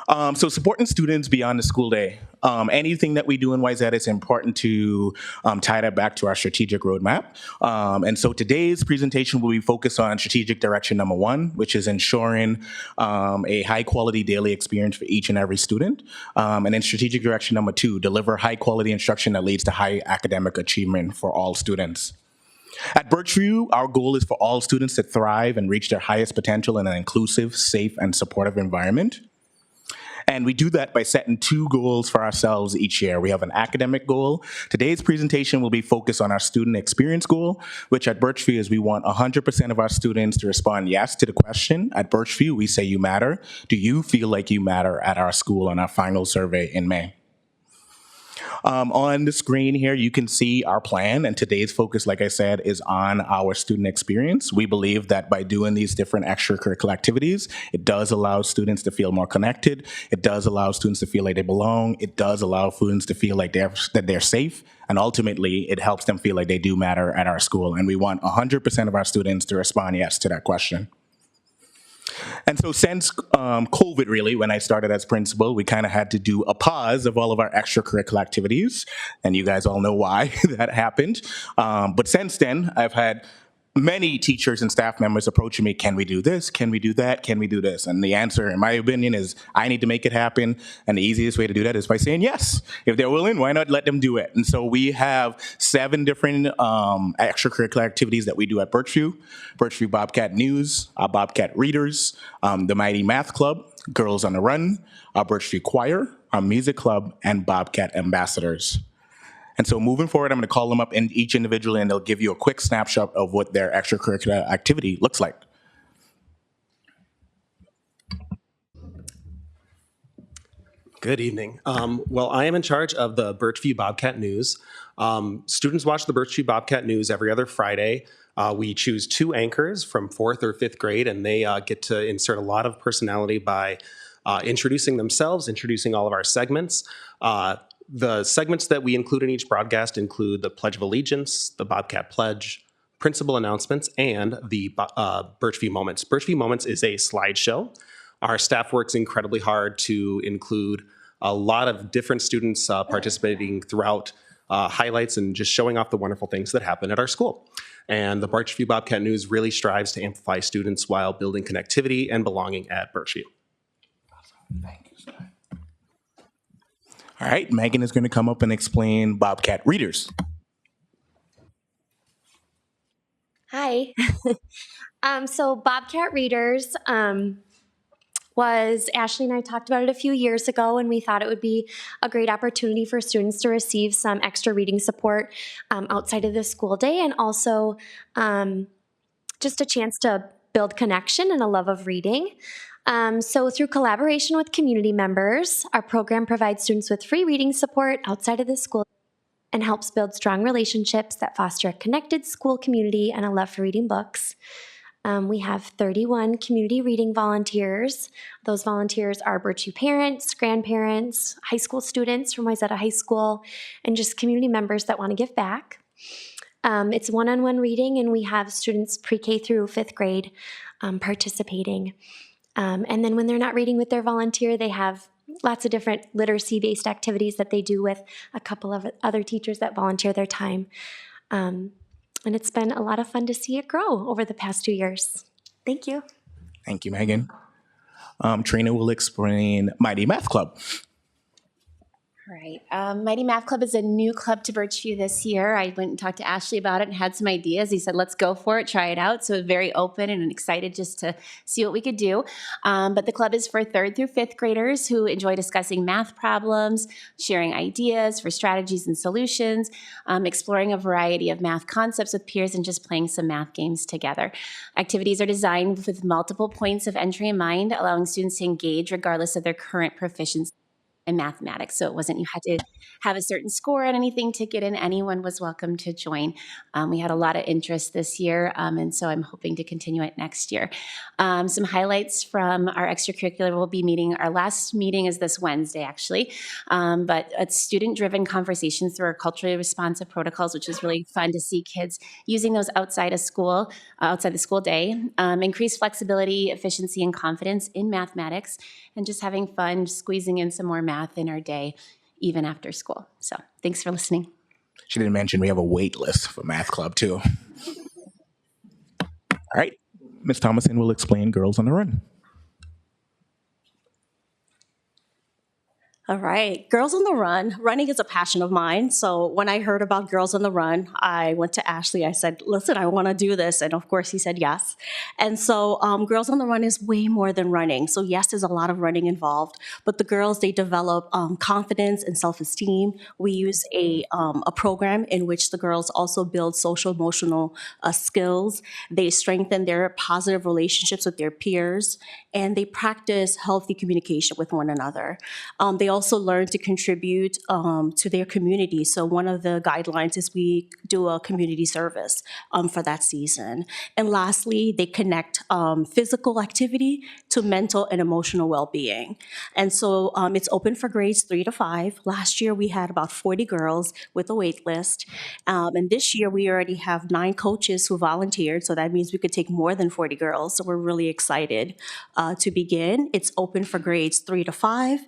So supporting students beyond the school day. Anything that we do in YZ, it's important to tie that back to our strategic roadmap. And so today's presentation will be focused on strategic direction number 1, which is ensuring a high quality daily experience for each and every student. And then strategic direction number 2, deliver high quality instruction that leads to high academic achievement for all students. At Birchview, our goal is for all students to thrive and reach their highest potential in an inclusive, safe, and supportive environment. And we do that by setting 2 goals for ourselves each year. We have an academic goal. Today's presentation will be focused on our student experience goal, which at Birchview is we want 100% of our students to respond yes to the question. At Birchview, we say you matter. Do you feel like you matter at our school on our final survey in May? On the screen here, you can see our plan, and today's focus, like I said, is on our student experience. We believe that by doing these different extracurricular activities, it does allow students to feel more connected. It does allow students to feel like they belong. It does allow students to feel like they're safe, and ultimately, it helps them feel like they do matter at our school. And we want 100% of our students to respond yes to that question. And so since COVID, really, when I started as principal, we kind of had to do a pause of all of our extracurricular activities. And you guys all know why that happened. But since then, I've had many teachers and staff members approaching me, can we do this? Can we do that? Can we do this? And the answer, in my opinion, is I need to make it happen. And the easiest way to do that is by saying yes. If they're willing, why not let them do it? And so we have 7 different extracurricular activities that we do at Birchview. Birchview Bobcat News, our Bobcat Readers, the Mighty Math Club, Girls on the Run, our Birchview Choir, our Music Club, and Bobcat Ambassadors. And so moving forward, I'm going to call them up in each individually, and they'll give you a quick snapshot of what their extracurricular activity looks like. Good evening. Well, I am in charge of the Birchview Bobcat News. Students watch the Birchview Bobcat News every other Friday. We choose 2 anchors from 4th or 5th grade, and they get to insert a lot of personality by introducing themselves, introducing all of our segments. The segments that we include in each broadcast include the Pledge of Allegiance, the Bobcat Pledge, principal announcements, and the Birchview Moments. Birchview Moments is a slideshow. Our staff works incredibly hard to include a lot of different students participating throughout highlights and just showing off the wonderful things that happen at our school. And the Birchview Bobcat News really strives to amplify students while building connectivity and belonging at Birchview. Awesome. Thank you, Scott. All right, Megan is going to come up and explain Bobcat Readers. Hi. So Bobcat Readers was, Ashley and I talked about it a few years ago, and we thought it would be a great opportunity for students to receive some extra reading support outside of the school day, and also just a chance to build connection and a love of reading. So through collaboration with community members, our program provides students with free reading support outside of the school and helps build strong relationships that foster a connected school community and a love for reading books. We have 31 community reading volunteers. Those volunteers are Birchview parents, grandparents, high school students from Wayzata High School, and just community members that want to give back. It's one-on-one reading, and we have students pre-K through 5th grade participating. And then when they're not reading with their volunteer, they have lots of different literacy-based activities that they do with a couple of other teachers that volunteer their time. And it's been a lot of fun to see it grow over the past 2 years. Thank you. Thank you, Megan. Trina will explain Mighty Math Club. All right. Mighty Math Club is a new club to Birchview this year. I went and talked to Ashley about it and had some ideas. He said, let's go for it, try it out. So very open and excited just to see what we could do. But the club is for 3rd through 5th graders who enjoy discussing math problems, sharing ideas for strategies and solutions, exploring a variety of math concepts with peers, and just playing some math games together. Activities are designed with multiple points of entry in mind, allowing students to engage regardless of their current proficiency in mathematics. So it wasn't you had to have a certain score on anything to get in. Anyone was welcome to join. We had a lot of interest this year, and so I'm hoping to continue it next year. Some highlights from our extracurricular, we'll be meeting, our last meeting is this Wednesday actually, but it's student-driven conversations through our culturally responsive protocols, which is really fun to see kids using those outside of school, outside the school day. Increased flexibility, efficiency, and confidence in mathematics, and just having fun squeezing in some more math in our day, even after school. So thanks for listening. She didn't mention we have a wait list for Math Club too. All right, Ms. Thomason will explain Girls on the Run. All right, Girls on the Run. Running is a passion of mine. So when I heard about Girls on the Run, I went to Ashley. I said, listen, I want to do this. And of course, he said yes. And so Girls on the Run is way more than running. So yes, there's a lot of running involved, but the girls, they develop confidence and self-esteem. We use a program in which the girls also build social emotional skills. They strengthen their positive relationships with their peers, and they practice healthy communication with one another. They also learn to contribute to their community. So one of the guidelines is we do a community service for that season. And lastly, they connect physical activity to mental and emotional well-being. And so it's open for grades 3 to 5. Last year, we had about 40 girls with a wait list. And this year, we already have 9 coaches who volunteered. So that means we could take more than 40 girls. So we're really excited to begin. It's open for grades 3 to 5.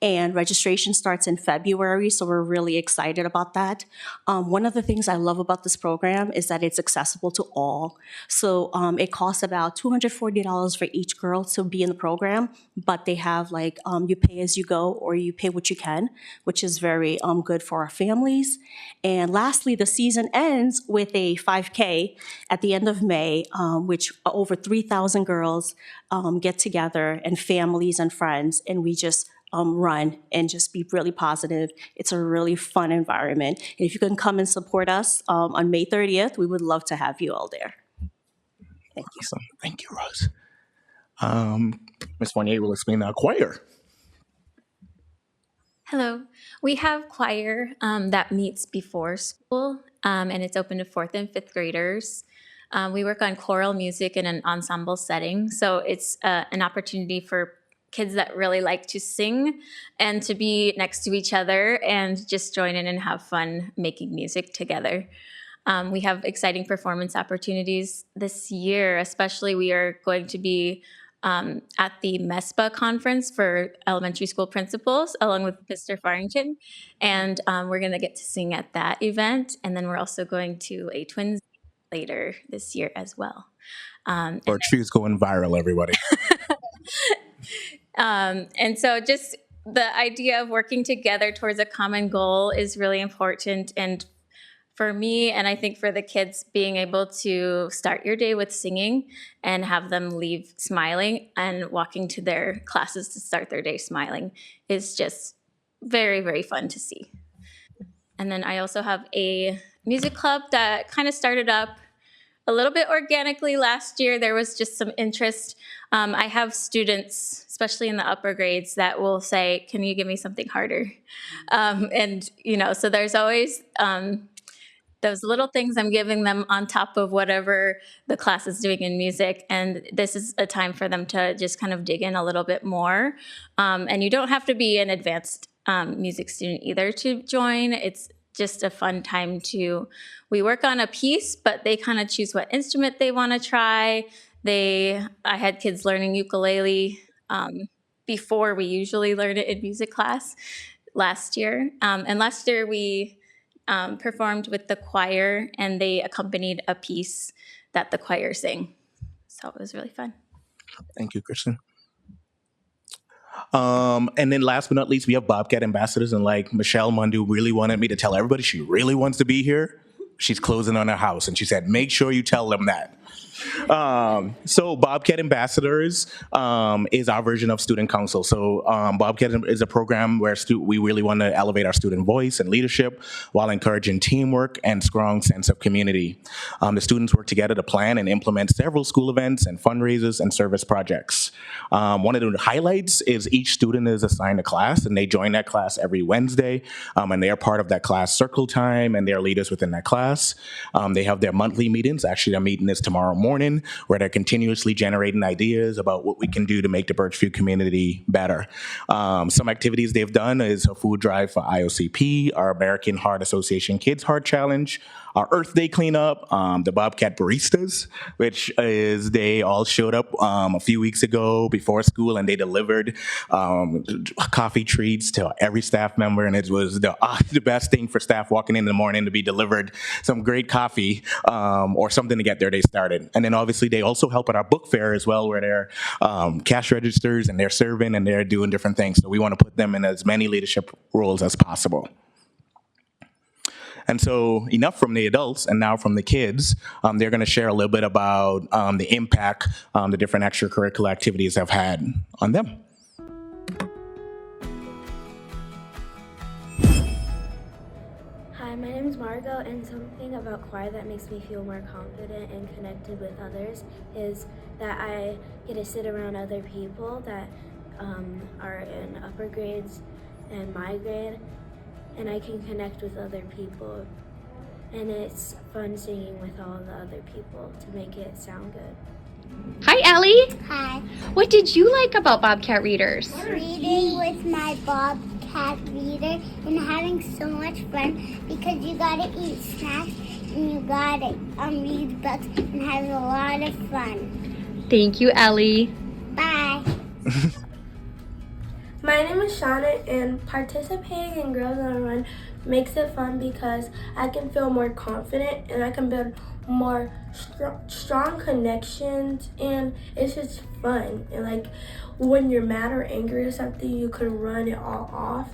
And registration starts in February, so we're really excited about that. One of the things I love about this program is that it's accessible to all. So it costs about $240 for each girl to be in the program, but they have like you pay as you go or you pay what you can, which is very good for our families. And lastly, the season ends with a 5K at the end of May, which over 3,000 girls get together, and families and friends, and we just run and just be really positive. It's a really fun environment. And if you can come and support us on May 30th, we would love to have you all there. Thank you. Awesome. Thank you, Rose. Ms. Fournier will explain the choir. Hello. We have choir that meets before school, and it's open to 4th and 5th graders. We work on choral music in an ensemble setting, so it's an opportunity for kids that really like to sing and to be next to each other and just join in and have fun making music together. We have exciting performance opportunities this year. Especially, we are going to be at the MESPA conference for elementary school principals along with Mr. Farrington. And we're going to get to sing at that event. And then we're also going to a Twins later this year as well. Birchview's going viral, everybody. And so just the idea of working together towards a common goal is really important. And for me, and I think for the kids, being able to start your day with singing and have them leave smiling and walking to their classes to start their day smiling is just very, very fun to see. And then I also have a music club that kind of started up a little bit organically last year. There was just some interest. I have students, especially in the upper grades, that will say, "Can you give me something harder?" And so there's always those little things I'm giving them on top of whatever the class is doing in music. And this is a time for them to just kind of dig in a little bit more. And you don't have to be an advanced music student either to join. It's just a fun time we work on a piece, but they kind of choose what instrument they want to try. I had kids learning ukulele before we usually learn it in music class last year. And last year we performed with the choir, and they accompanied a piece that the choir sang. So it was really fun. Thank you, Kristen. And then last but not least, we have Bobcat ambassadors. And like Michelle Mundu really wanted me to tell everybody she really wants to be here. She's closing on her house, and she said, make sure you tell them that. So Bobcat Ambassadors is our version of Student Council. So Bobcat is a program where we really want to elevate our student voice and leadership while encouraging teamwork and strong sense of community. The students work together to plan and implement several school events and fundraisers and service projects. One of the highlights is each student is assigned a class, and they join that class every Wednesday, and they are part of that class circle time, and they're leaders within that class. They have their monthly meetings. Actually, their meeting is tomorrow morning, where they're continuously generating ideas about what we can do to make the Birchview community better. Some activities they've done is a food drive for IOCP, our American Heart Association Kids Heart Challenge, our Earth Day cleanup, the Bobcat Baristas, which is they all showed up a few weeks ago before school, and they delivered coffee treats to every staff member, and it was the best thing for staff walking in the morning to be delivered some great coffee or something to get their day started. And then obviously they also help at our book fair as well, where they're cash registers and they're serving and they're doing different things. So we want to put them in as many leadership roles as possible. And so enough from the adults, and now from the kids. They're going to share a little bit about the impact the different extracurricular activities have had on them. Hi, my name is Margot, and something about choir that makes me feel more confident and connected with others is that I get to sit around other people that are in upper grades and my grade, and I can connect with other people. And it's fun singing with all the other people to make it sound good. Hi, Ellie. Hi. What did you like about Bobcat Readers? Reading with my Bobcat reader and having so much fun because you gotta eat snacks and you gotta read books and have a lot of fun. Thank you, Ellie. Bye. My name is Shauna, and participating in Girls on the Run makes it fun because I can feel more confident and I can build more strong connections, and it's just fun. And like when you're mad or angry or something, you can run it all off,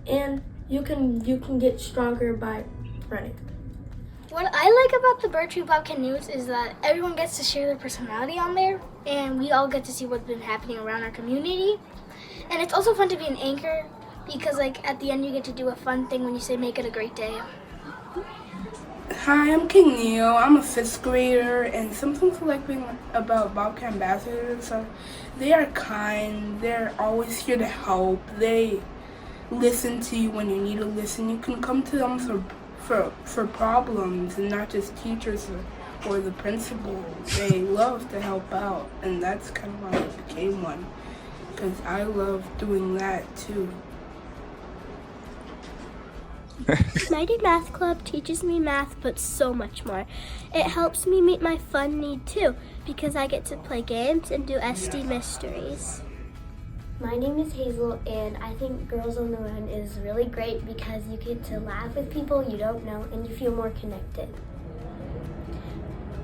and you can get stronger by running. What I like about the Birchview Bobcat News is that everyone gets to share their personality on there, and we all get to see what's been happening around our community. And it's also fun to be an anchor because like at the end you get to do a fun thing when you say make it a great day. Hi, I'm King Neil. I'm a 5th grader, and something to like about Bobcat Ambassadors are they are kind, they're always here to help, they listen to you when you need to listen. You can come to them for problems, and not just teachers or the principal. They love to help out, and that's kind of why I became one, because I love doing that too. Mighty Math Club teaches me math, but so much more. It helps me meet my fun need too, because I get to play games and do SD mysteries. My name is Hazel, and I think Girls on the Run is really great because you get to laugh with people you don't know and you feel more connected.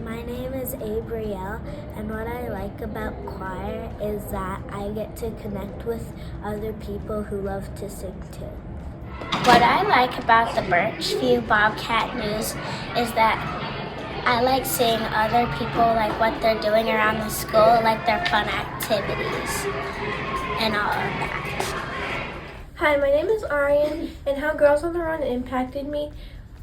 My name is Abrielle, and what I like about choir is that I get to connect with other people who love to sing too. What I like about the Birchview Bobcat News is that I like seeing other people, like what they're doing around the school, like their fun activities and all of that. Hi, my name is Arian, and how Girls on the Run impacted me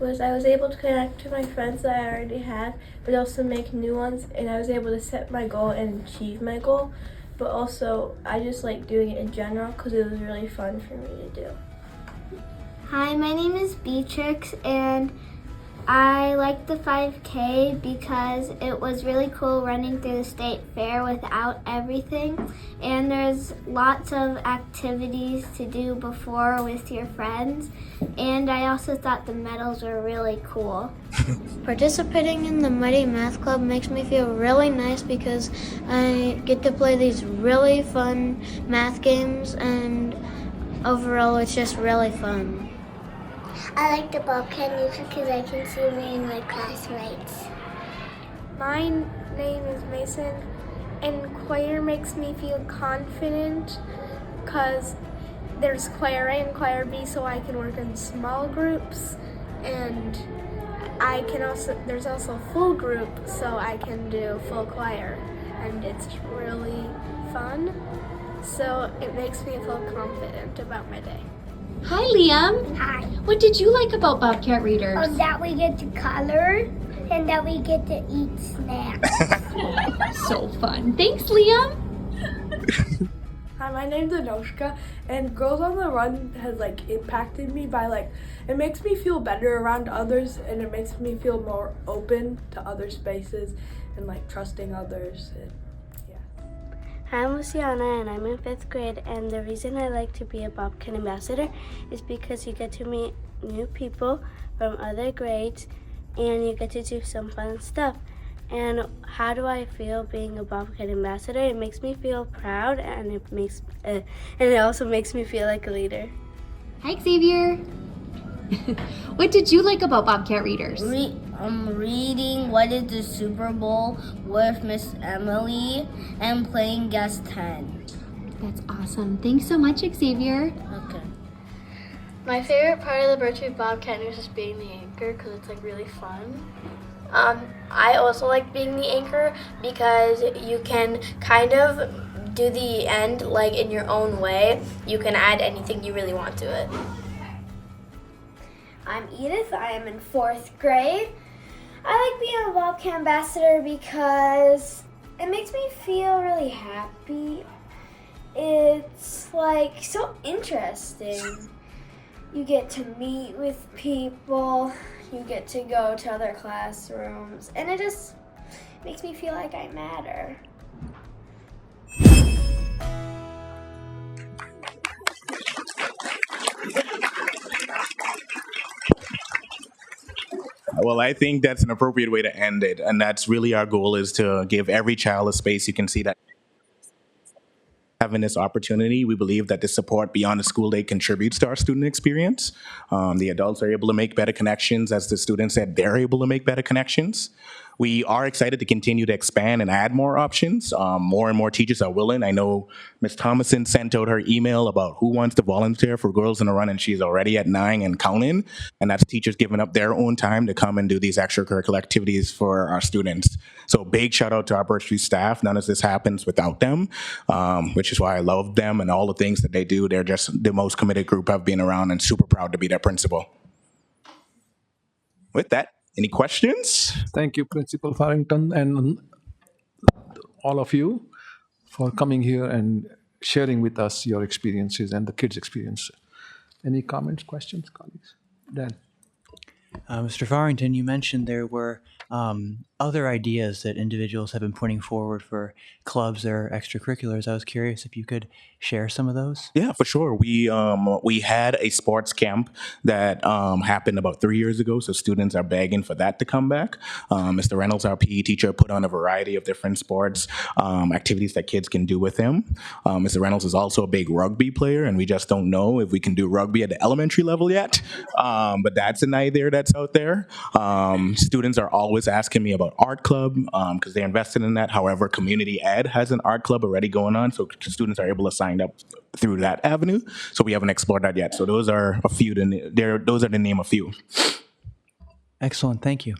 was I was able to connect to my friends that I already had, but also make new ones, and I was able to set my goal and achieve my goal. But also, I just like doing it in general because it was really fun for me to do. Hi, my name is Beatrix, and I like the 5K because it was really cool running through the state fair without everything, and there's lots of activities to do before with your friends, and I also thought the medals were really cool. Participating in the Mighty Math Club makes me feel really nice because I get to play these really fun math games, and overall it's just really fun. I like the Bobcat News because I can see me and my classmates. My name is Mason, and choir makes me feel confident because there's choir A and choir B, so I can work in small groups, and there's also full group, so I can do full choir, and it's really fun, so it makes me feel confident about my day. Hi, Liam. Hi. What did you like about Bobcat Readers? That we get to color and that we get to eat snacks. So fun. Thanks, Liam. Hi, my name's Anoshka, and Girls on the Run has impacted me by it makes me feel better around others, and it makes me feel more open to other spaces and trusting others. I'm Luciana, and I'm in 5th grade, and the reason I like to be a Bobcat ambassador is because you get to meet new people from other grades, and you get to do some fun stuff. And how do I feel being a Bobcat ambassador? It makes me feel proud, and it also makes me feel like a leader. Hi, Xavier. What did you like about Bobcat Readers? Reading What is the Super Bowl with Miss Emily and playing Guess 10. That's awesome. Thanks so much, Xavier. Okay. My favorite part of the Birchwood Bobcat News is being the anchor because it's really fun. I also like being the anchor because you can kind of do the end in your own way. You can add anything you really want to it. I'm Edith. I am in 4th grade. I like being a Bobcat ambassador because it makes me feel really happy. It's so interesting. You get to meet with people, you get to go to other classrooms, and it just makes me feel like I matter. Well, I think that's an appropriate way to end it. And that's really our goal, is to give every child a space. You can see that having this opportunity, we believe that the support beyond the school day contributes to our student experience. The adults are able to make better connections. As the students said, they're able to make better connections. We are excited to continue to expand and add more options. More and more teachers are willing. I know Ms. Thomason sent out her email about who wants to volunteer for Girls in the Run, and she's already at 9 and counting. And that's teachers giving up their own time to come and do these extracurricular activities for our students. So big shout out to our Birchview staff. None of this happens without them, which is why I love them and all the things that they do. They're just the most committed group I've been around, and super proud to be their principal. With that, any questions? Thank you, Principal Farrington, and all of you for coming here and sharing with us your experiences and the kids' experience. Any comments, questions, colleagues? Dan. Mr. Farrington, you mentioned there were other ideas that individuals have been putting forward for clubs or extracurriculars. I was curious if you could share some of those. Yeah, for sure. We had a sports camp that happened about 3 years ago, so students are begging for that to come back. Mr. Reynolds, our PE teacher, put on a variety of different sports activities that kids can do with him. Mr. Reynolds is also a big rugby player, and we just don't know if we can do rugby at the elementary level yet. But that's an idea that's out there. Students are always asking me about art club because they're invested in that. However, community ed has an art club already going on, so students are able to sign up through that avenue. So we haven't explored that yet. So those are a few. Those are to name a few. Excellent. Thank you.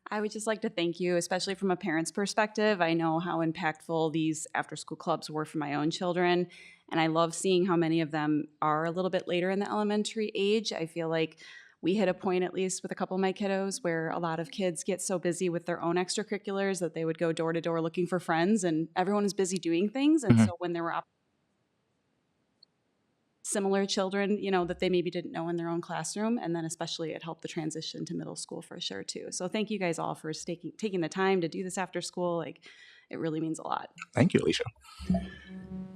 I would just like to thank you, especially from a parent's perspective. I know how impactful these after-school clubs were for my own children, And I love seeing how many of them are a little bit later in the elementary age. I feel like we hit a point, at least with a couple of my kiddos, where a lot of kids get so busy with their own extracurriculars that they would go door to door looking for friends, and everyone is busy doing things. And so when there were similar children, that they maybe didn't know in their own classroom, and then especially it helped the transition to middle school for sure too. So thank you guys all for taking the time to do this after school. Like, it really means a lot. Thank you, Alicia.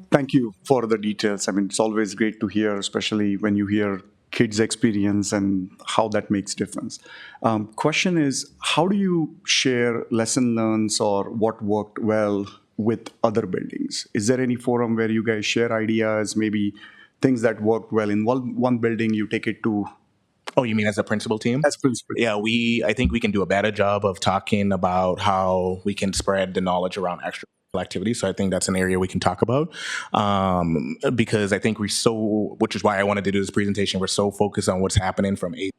Thank you for the details. I mean, it's always great to hear, especially when you hear kids' experience and how that makes difference. Question is, how do you share lesson learns or what worked well with other buildings? Is there any forum where you guys share ideas, maybe things that worked well in one building, you take it to? Oh, you mean as a principal team? As principal. Yeah, I think we can do a better job of talking about how we can spread the knowledge around extra activities. So I think that's an area we can talk about, because I think which is why I wanted to do this presentation, we're so focused on what's happening from 8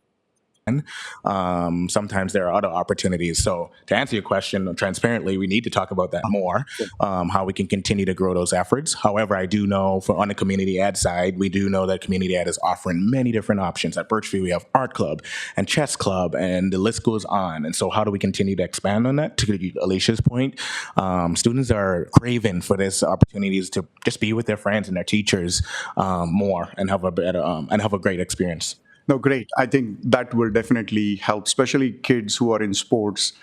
sometimes there are other opportunities. So to answer your question transparently, we need to talk about that more, how we can continue to grow those efforts. However, I do know on the community ed side, we do know that community ed is offering many different options. At Birchview, we have art club and chess club, and the list goes on. And so how do we continue to expand on that? To Alicia's point, students are craving for this opportunities to just be with their friends and their teachers more and have a better and have a great experience. No, great. I think that will definitely help, especially kids who are in sports.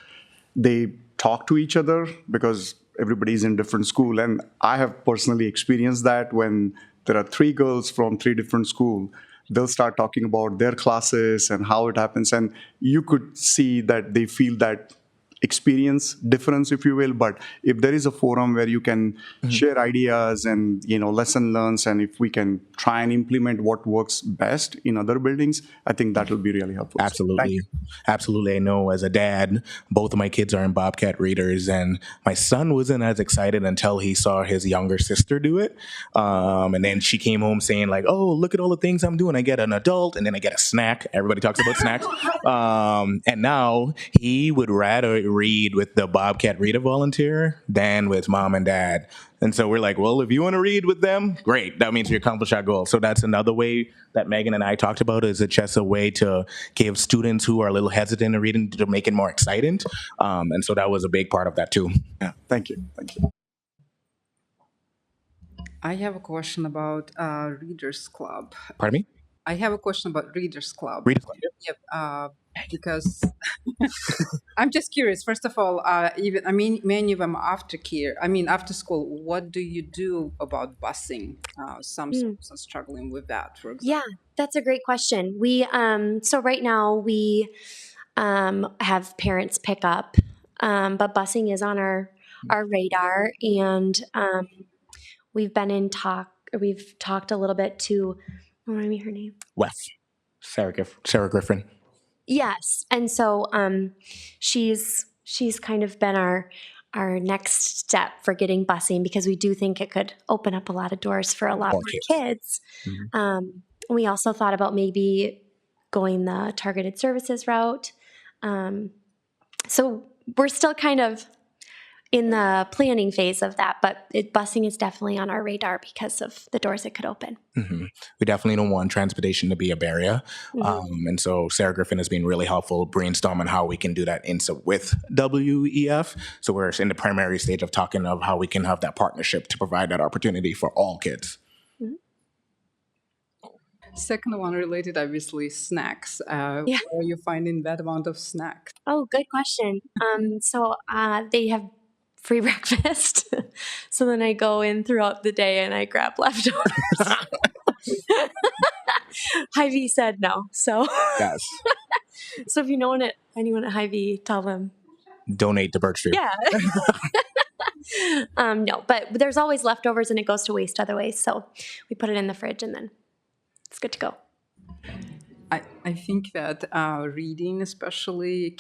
They talk to each other because everybody's in different school. And I have personally experienced that when there are 3 girls from 3 different schools, they'll start talking about their classes and how it happens. And you could see that they feel that experience difference, if you will. But if there is a forum where you can share ideas and lesson learns, and if we can try and implement what works best in other buildings, I think that will be really helpful. Absolutely. Absolutely. I know as a dad, both of my kids are in Bobcat Readers, and my son wasn't as excited until he saw his younger sister do it. And then she came home saying like, oh, look at all the things I'm doing. I get an adult and then I get a snack. Everybody talks about snacks. And now he would rather read with the Bobcat Reader volunteer than with mom and dad. And so we're like, well, if you want to read with them, great. That means you accomplish our goal. So that's another way that Megan and I talked about, is it's just a way to give students who are a little hesitant in reading to make it more exciting. And so that was a big part of that too. Yeah, thank you. Thank you. I have a question about Readers Club. Pardon me? I have a question about Readers Club. Readers Club. Yep. Because I'm just curious. First of all, many of them after school. What do you do about busing? Some schools are struggling with that, for example. Yeah, that's a great question. We so right now we have parents pick up, but busing is on our radar, and we've been in talk. We've talked a little bit to. Remind me her name. Sarah Griffin. Yes, and so she's kind of been our next step for getting busing, because we do think it could open up a lot of doors for a lot more kids. We also thought about maybe going the targeted services route. So we're still kind of in the planning phase of that, but busing is definitely on our radar because of the doors it could open. We definitely don't want transportation to be a barrier. And so Sarah Griffin has been really helpful brainstorming how we can do that with WEF. So we're in the primary stage of talking of how we can have that partnership to provide that opportunity for all kids. Second one related, obviously, snacks. Where are you finding that amount of snacks? Oh, good question. So they have free breakfast. So then I go in throughout the day and I grab leftovers. Hy-Vee said no. So yes. So if you know anyone at Hy-Vee, tell them. Donate to Birchview. Yeah. No, but there's always leftovers and it goes to waste other ways. So we put it in the fridge and then it's good to go. I think that reading especially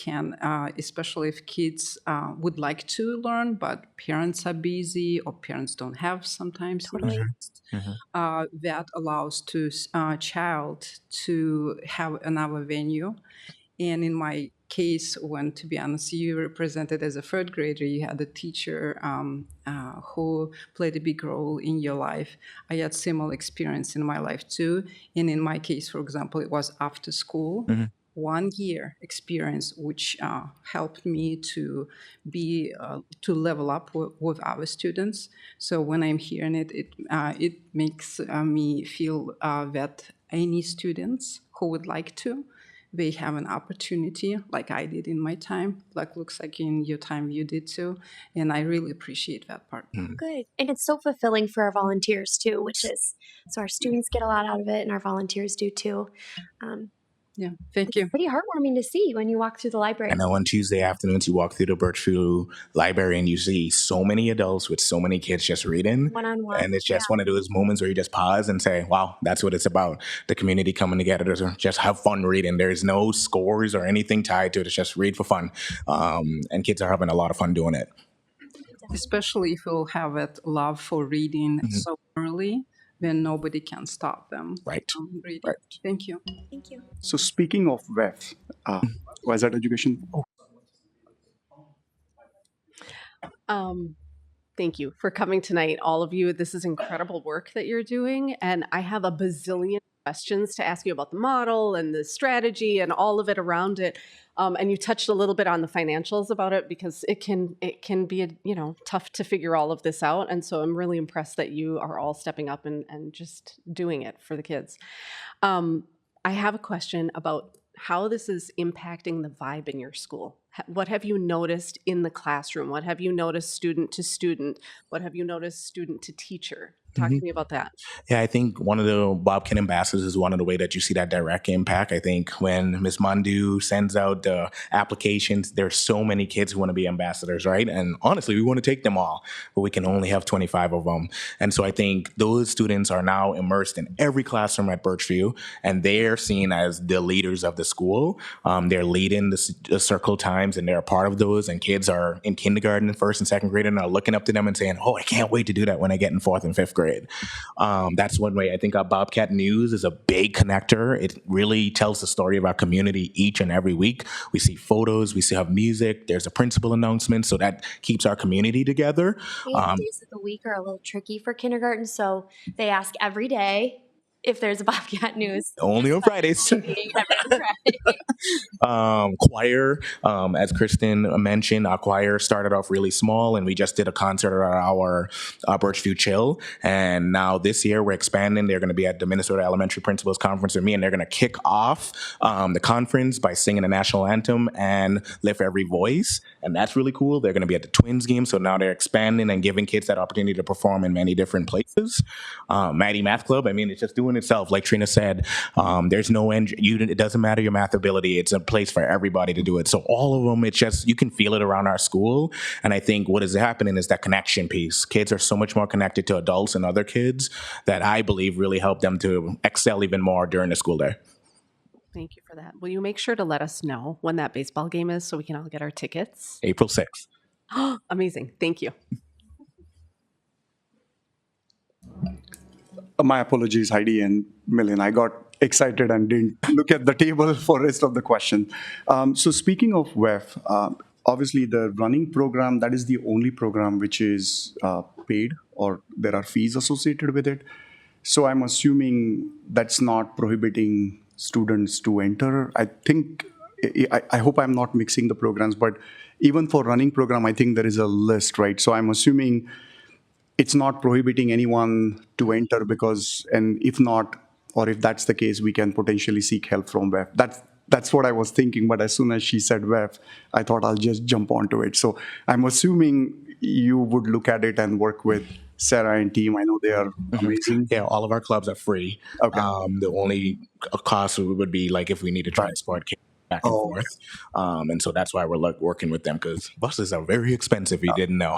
especially if kids would like to learn, but parents are busy or parents don't have sometimes interest, that allows to child to have another venue. And in my case when, to be honest, you represented as a third grader, you had a teacher who played a big role in your life. I had similar experience in my life too. And in my case, for example, it was after school. 1 year experience, which helped me to be to level up with our students. So when I'm hearing it, it makes me feel that any students who would like to, they have an opportunity, like I did in my time, like looks like in your time you did too, and I really appreciate that part. Good. And it's so fulfilling for our volunteers too, which is, so our students get a lot out of it and our volunteers do too. Yeah, thank you. Pretty heartwarming to see when you walk through the library. I know on Tuesday afternoons, you walk through the Birchview Library and you see so many adults with so many kids just reading. One-on-one. And it's just one of those moments where you just pause and say, wow, that's what it's about. The community coming together to just have fun reading. There's no scores or anything tied to it. It's just read for fun. And kids are having a lot of fun doing it. Especially if you'll have that love for reading so early, then nobody can stop them from reading. Right. Thank you. Thank you. So speaking of WEF, was that education? Thank you for coming tonight, all of you. This is incredible work that you're doing, and I have a bazillion questions to ask you about the model and the strategy and all of it around it. And you touched a little bit on the financials about it because it can be tough to figure all of this out. And so I'm really impressed that you are all stepping up and just doing it for the kids. I have a question about how this is impacting the vibe in your school. What have you noticed in the classroom? What have you noticed student to student? What have you noticed student to teacher? Talk to me about that. Yeah, I think one of the Bobcat ambassadors is one of the way that you see that direct impact. I think when Ms. Mandu sends out the applications, there's so many kids who want to be ambassadors, right? And honestly, we want to take them all, but we can only have 25 of them. And so I think those students are now immersed in every classroom at Birchview, and they're seen as the leaders of the school. They're leading the circle times, and they're a part of those. And kids are in kindergarten, first and second grade, and are looking up to them and saying, oh, I can't wait to do that when I get in fourth and fifth grade. That's one way. I think our Bobcat News is a big connector. It really tells the story of our community each and every week. We see photos, we see have music, there's a principal announcement, so that keeps our community together. The days of the week are a little tricky for kindergarten, so they ask every day if there's a Bobcat News. Only on Fridays. Choir, as Kristen mentioned, our choir started off really small, and we just did a concert at our Birchview Chill. And now this year we're expanding. They're going to be at the Minnesota Elementary Principals Conference with me, and they're going to kick off the conference by singing the national anthem and Lift Every Voice. And that's really cool. They're going to be at the Twins game, so now they're expanding and giving kids that opportunity to perform in many different places. Maddie Math Club, I mean, it's just doing itself. Like Trina said, there's no end. It doesn't matter your math ability. It's a place for everybody to do it. So all of them, it's just, you can feel it around our school. And I think what is happening is that connection piece. Kids are so much more connected to adults and other kids that I believe really help them to excel even more during the school day. Thank you for that. Will you make sure to let us know when that baseball game is so we can all get our tickets? April 6th. Amazing. Thank you. My apologies, Heidi and Millen. I got excited and didn't look at the table for the rest of the question. So speaking of WEF, obviously the running program, that is the only program which is paid or there are fees associated with it. So I'm assuming that's not prohibiting students to enter. I think, I hope I'm not mixing the programs, but even for running program, I think there is a list, right? So I'm assuming it's not prohibiting anyone to enter because, and if not, or if that's the case, we can potentially seek help from WEF. That's what I was thinking, but as soon as she said WEF, I thought I'll just jump onto it. So I'm assuming you would look at it and work with Sarah and team. I know they are amazing. Yeah, all of our clubs are free. Okay. The only cost would be like if we need to transport kids back and forth. And so that's why we're working with them, because buses are very expensive, if you didn't know.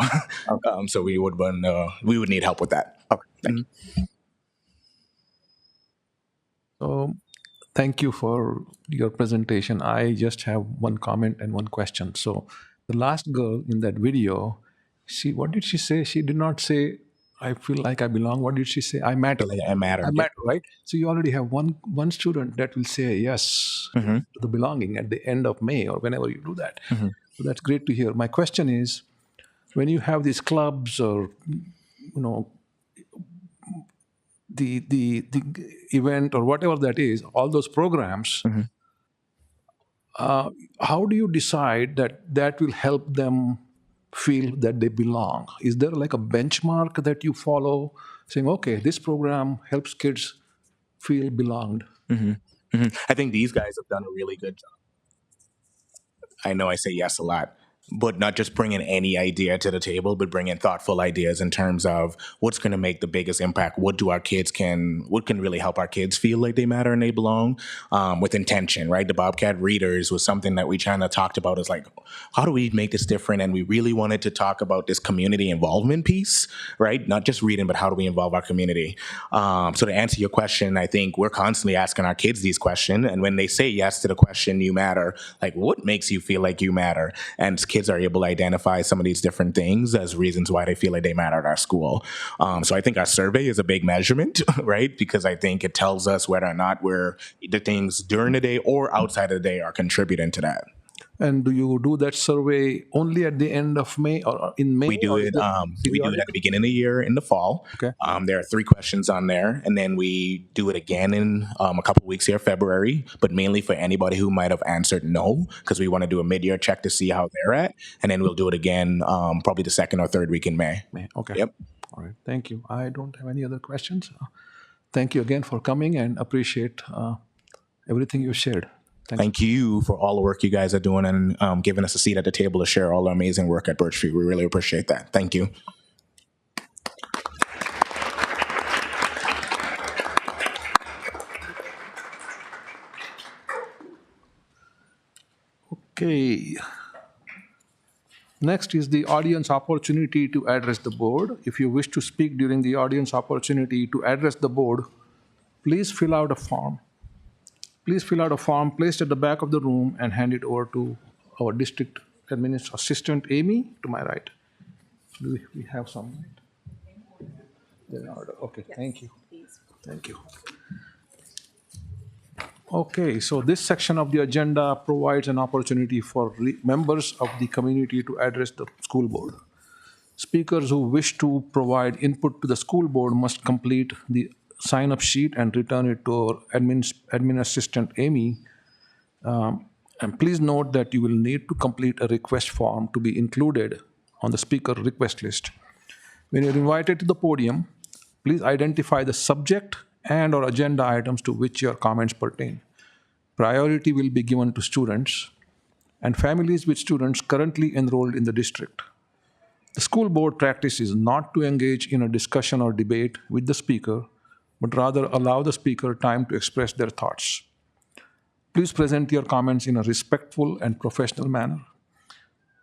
So we would need help with that. Okay, thank you. So thank you for your presentation. I just have one comment and one question. So the last girl in that video, what did she say? She did not say I feel like I belong. What did she say? I matter. Like I matter. I matter, right? So you already have one student that will say yes Mm-hmm. to the belonging at the end of May or whenever you do that. Mm-hmm. So that's great to hear. My question is, when you have these clubs or the event or whatever that is, all those programs, Mm-hmm. how do you decide that will help them feel that they belong? Is there like a benchmark that you follow, saying, okay, this program helps kids feel belonged? Mm-hmm. Mm-hmm. I think these guys have done a really good job. I know I say yes a lot, but not just bringing any idea to the table, but bringing thoughtful ideas in terms of what's going to make the biggest impact. What can really help our kids feel like they matter and they belong, with intention, right? The Bobcat Readers was something that we kind of talked about as like, how do we make this different? And we really wanted to talk about this community involvement piece, right? Not just reading, but how do we involve our community? So to answer your question, I think we're constantly asking our kids these questions. And when they say yes to the question, you matter, like what makes you feel like you matter? And kids are able to identify some of these different things as reasons why they feel like they matter at our school. So I think our survey is a big measurement, right? Because I think it tells us whether or not the things during the day or outside of the day are contributing to that. And do you do that survey only at the end of May or in May? We do it. We do it at the beginning of the year in the fall. Okay. There are 3 questions on there, and then we do it again in a couple weeks here, February. But mainly for anybody who might have answered no, because we want to do a mid-year check to see how they're at, and then we'll do it again probably the 2nd or 3rd week in May. Okay. Yep. All right. Thank you. I don't have any other questions. Thank you again for coming and appreciate everything you shared. Thank you for all the work you guys are doing and giving us a seat at the table to share all the amazing work at Birchview. We really appreciate that. Thank you. Okay. Next is the audience opportunity to address the board. If you wish to speak during the audience opportunity to address the board, please fill out a form. Please fill out a form placed at the back of the room and hand it over to our district administrative assistant, Amy, to my right. Do we have some? They're in order. Okay, thank you. Thank you. Okay, so this section of the agenda provides an opportunity for members of the community to address the school board. Speakers who wish to provide input to the school board must complete the sign-up sheet and return it to our admin assistant, Amy. And please note that you will need to complete a request form to be included on the speaker request list. When you're invited to the podium, please identify the subject and/or agenda items to which your comments pertain. Priority will be given to students and families with students currently enrolled in the district. The school board practice is not to engage in a discussion or debate with the speaker, but rather allow the speaker time to express their thoughts. Please present your comments in a respectful and professional manner.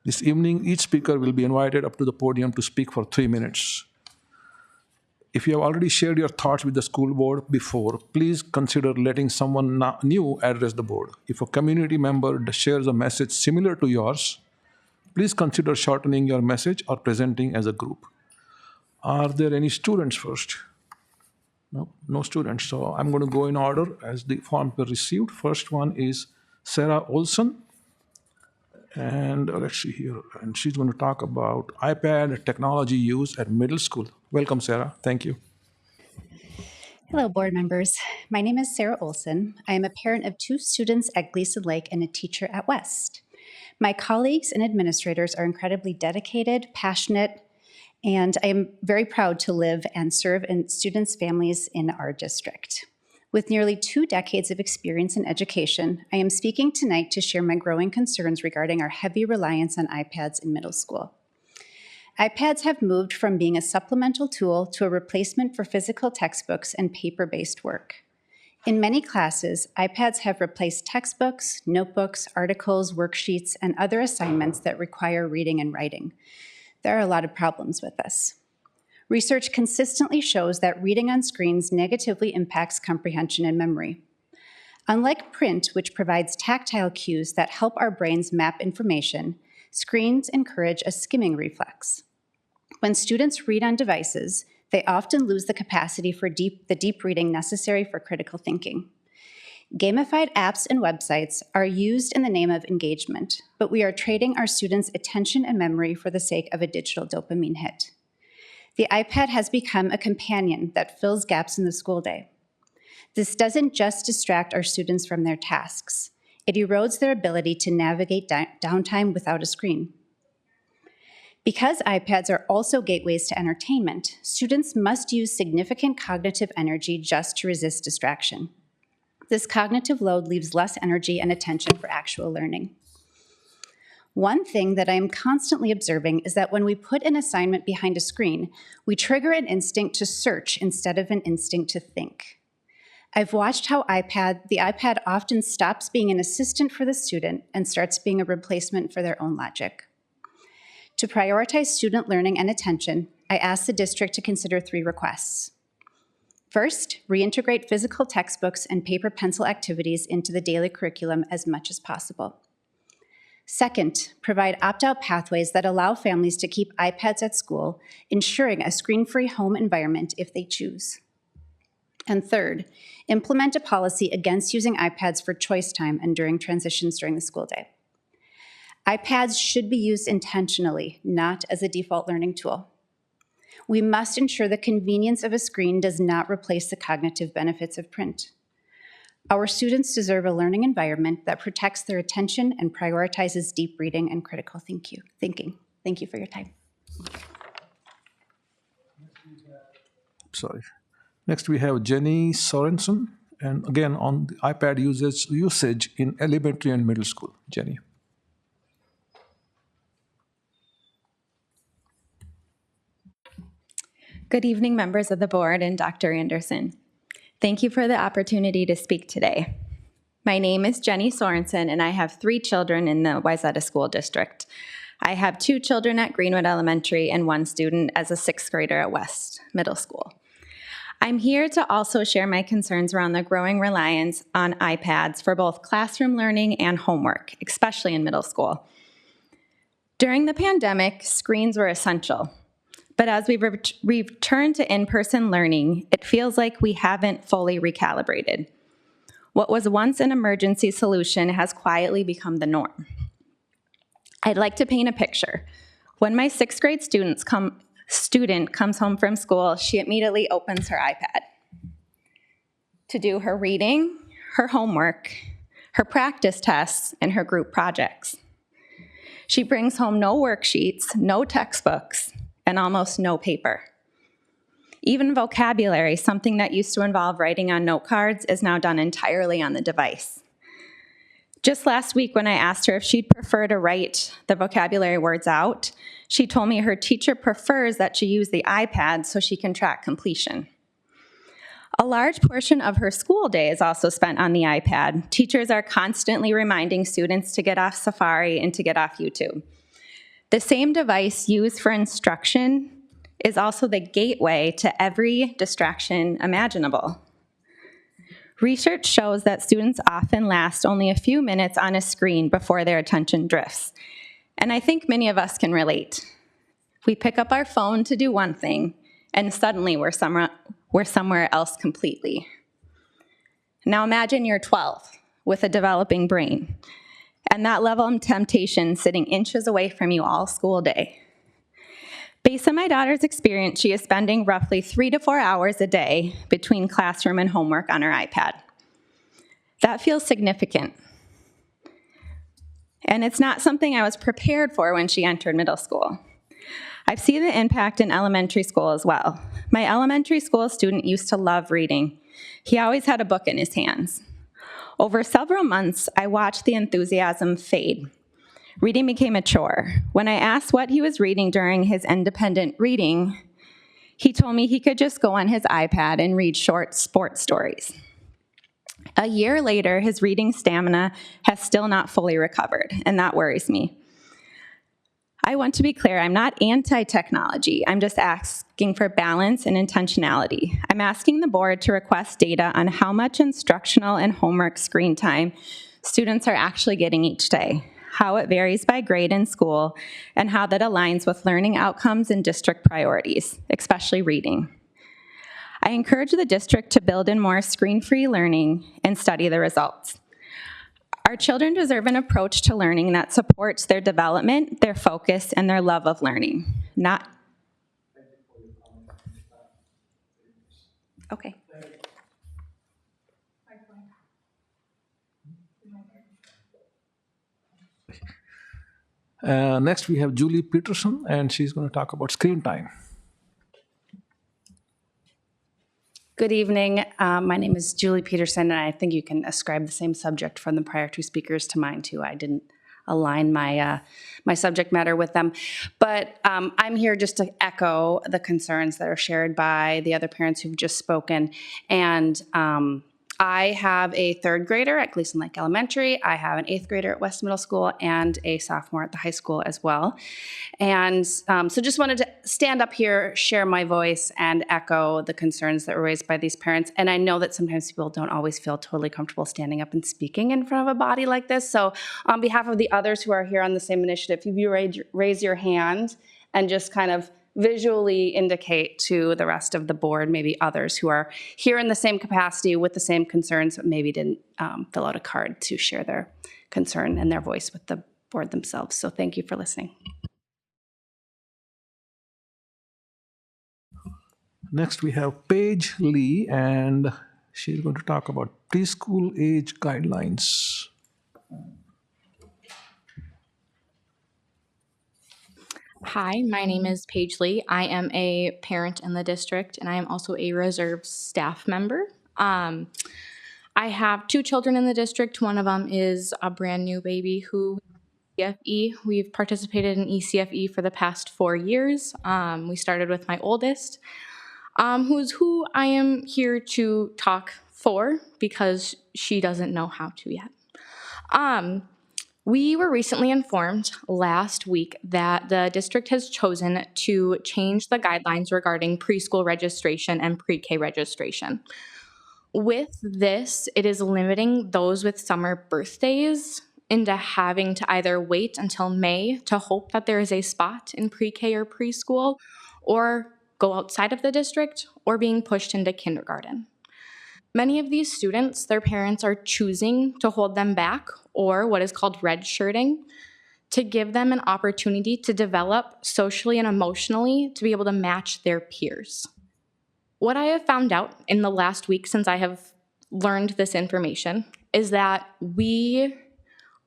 This evening, each speaker will be invited up to the podium to speak for 3 minutes. If you have already shared your thoughts with the school board before, please consider letting someone new address the board. If a community member shares a message similar to yours, please consider shortening your message or presenting as a group. Are there any students first? No students. So I'm going to go in order as the forms were received. First one is Sarah Olson. And let's see here. And she's going to talk about iPad technology use at middle school. Welcome, Sarah. Thank you. Hello, board members. My name is Sarah Olson. I am a parent of 2 students at Gleason Lake and a teacher at West. My colleagues and administrators are incredibly dedicated, passionate, and I am very proud to live and serve in students' families in our district. With nearly 2 decades of experience in education, I am speaking tonight to share my growing concerns regarding our heavy reliance on iPads in middle school. iPads have moved from being a supplemental tool to a replacement for physical textbooks and paper-based work. In many classes, iPads have replaced textbooks, notebooks, articles, worksheets, and other assignments that require reading and writing. There are a lot of problems with this. Research consistently shows that reading on screens negatively impacts comprehension and memory. Unlike print, which provides tactile cues that help our brains map information, screens encourage a skimming reflex. When students read on devices, They often lose the capacity for the deep reading necessary for critical thinking. Gamified apps and websites are used in the name of engagement, but we are trading our students' attention and memory for the sake of a digital dopamine hit. The iPad has become a companion that fills gaps in the school day. This doesn't just distract our students from their tasks. It erodes their ability to navigate downtime without a screen. Because iPads are also gateways to entertainment, students must use significant cognitive energy just to resist distraction. This cognitive load leaves less energy and attention for actual learning. One thing that I am constantly observing is that when we put an assignment behind a screen, we trigger an instinct to search instead of an instinct to think. I've watched how the iPad often stops being an assistant for the student and starts being a replacement for their own logic. To prioritize student learning and attention, I asked the district to consider 3 requests. First, reintegrate physical textbooks and paper-pencil activities into the daily curriculum as much as possible. Second, provide opt-out pathways that allow families to keep iPads at school, ensuring a screen-free home environment if they choose. And third, implement a policy against using iPads for choice time and during transitions during the school day. iPads should be used intentionally, not as a default learning tool. We must ensure the convenience of a screen does not replace the cognitive benefits of print. Our students deserve a learning environment that protects their attention and prioritizes deep reading and critical thinking. Thank you for your time. Sorry. Next, we have Jenny Sorensen, and again on the iPad usage in elementary and middle school. Jenny. Good evening, members of the board and Dr. Anderson. Thank you for the opportunity to speak today. My name is Jenny Sorensen, and I have 3 children in the Wayzata School District. I have 2 children at Greenwood Elementary and 1 student as a 6th grader at West Middle School. I'm here to also share my concerns around the growing reliance on iPads for both classroom learning and homework, especially in middle school. During the pandemic, screens were essential. But as we've returned to in-person learning, it feels like we haven't fully recalibrated. What was once an emergency solution has quietly become the norm. I'd like to paint a picture. When my 6th grade student comes home from school, she immediately opens her iPad to do her reading, her homework, her practice tests, and her group projects. She brings home no worksheets, no textbooks, and almost no paper. Even vocabulary, something that used to involve writing on note cards, is now done entirely on the device. Just last week when I asked her if she'd prefer to write the vocabulary words out, she told me her teacher prefers that she use the iPad so she can track completion. A large portion of her school day is also spent on the iPad. Teachers are constantly reminding students to get off Safari and to get off YouTube. The same device used for instruction is also the gateway to every distraction imaginable. Research shows that students often last only a few minutes on a screen before their attention drifts. And I think many of us can relate. We pick up our phone to do one thing, and suddenly we're somewhere else completely. Now imagine you're 12 with a developing brain, and that level of temptation sitting inches away from you all school day. Based on my daughter's experience, she is spending roughly 3 to 4 hours a day between classroom and homework on her iPad. That feels significant. And it's not something I was prepared for when she entered middle school. I've seen the impact in elementary school as well. My elementary school student used to love reading. He always had a book in his hands. Over several months, I watched the enthusiasm fade. Reading became a chore. When I asked what he was reading during his independent reading, he told me he could just go on his iPad and read short sports stories. A year later, his reading stamina has still not fully recovered, and that worries me. I want to be clear, I'm not anti-technology. I'm just asking for balance and intentionality. I'm asking the board to request data on how much instructional and homework screen time students are actually getting each day, how it varies by grade in school, and how that aligns with learning outcomes and district priorities, especially reading. I encourage the district to build in more screen-free learning and study the results. Our children deserve an approach to learning that supports their development, their focus, and their love of learning. Okay. Next, we have Julie Peterson, and she's going to talk about screen time. Good evening. My name is Julie Peterson, and I think you can ascribe the same subject from the prior two speakers to mine, too. I didn't align my subject matter with them. But I'm here just to echo the concerns that are shared by the other parents who've just spoken. And I have a third grader at Gleason Lake Elementary. I have an eighth grader at West Middle School and a sophomore at the high school as well. And so just wanted to stand up here, share my voice, and echo the concerns that were raised by these parents. And I know that sometimes people don't always feel totally comfortable standing up and speaking in front of a body like this. So on behalf of the others who are here on the same initiative, if you raise your hand and just kind of visually indicate to the rest of the board, maybe others who are here in the same capacity with the same concerns, but maybe didn't fill out a card to share their concern and their voice with the board themselves. So thank you for listening. Next, we have Paige Lee, and she's going to talk about preschool age guidelines. Hi, my name is Paige Lee. I am a parent in the district, and I am also a reserve staff member. I have two children in the district. One of them is a brand new baby who ECFE. We've participated in ECFE for the past 4 years. We started with my oldest, who I am here to talk for because she doesn't know how to yet. We were recently informed last week that the district has chosen to change the guidelines regarding preschool registration and pre-K registration. With this, it is limiting those with summer birthdays into having to either wait until May to hope that there is a spot in pre-K or preschool, or go outside of the district, or being pushed into kindergarten. Many of these students, their parents are choosing to hold them back, or what is called redshirting, to give them an opportunity to develop socially and emotionally to be able to match their peers. What I have found out in the last week since I have learned this information is that we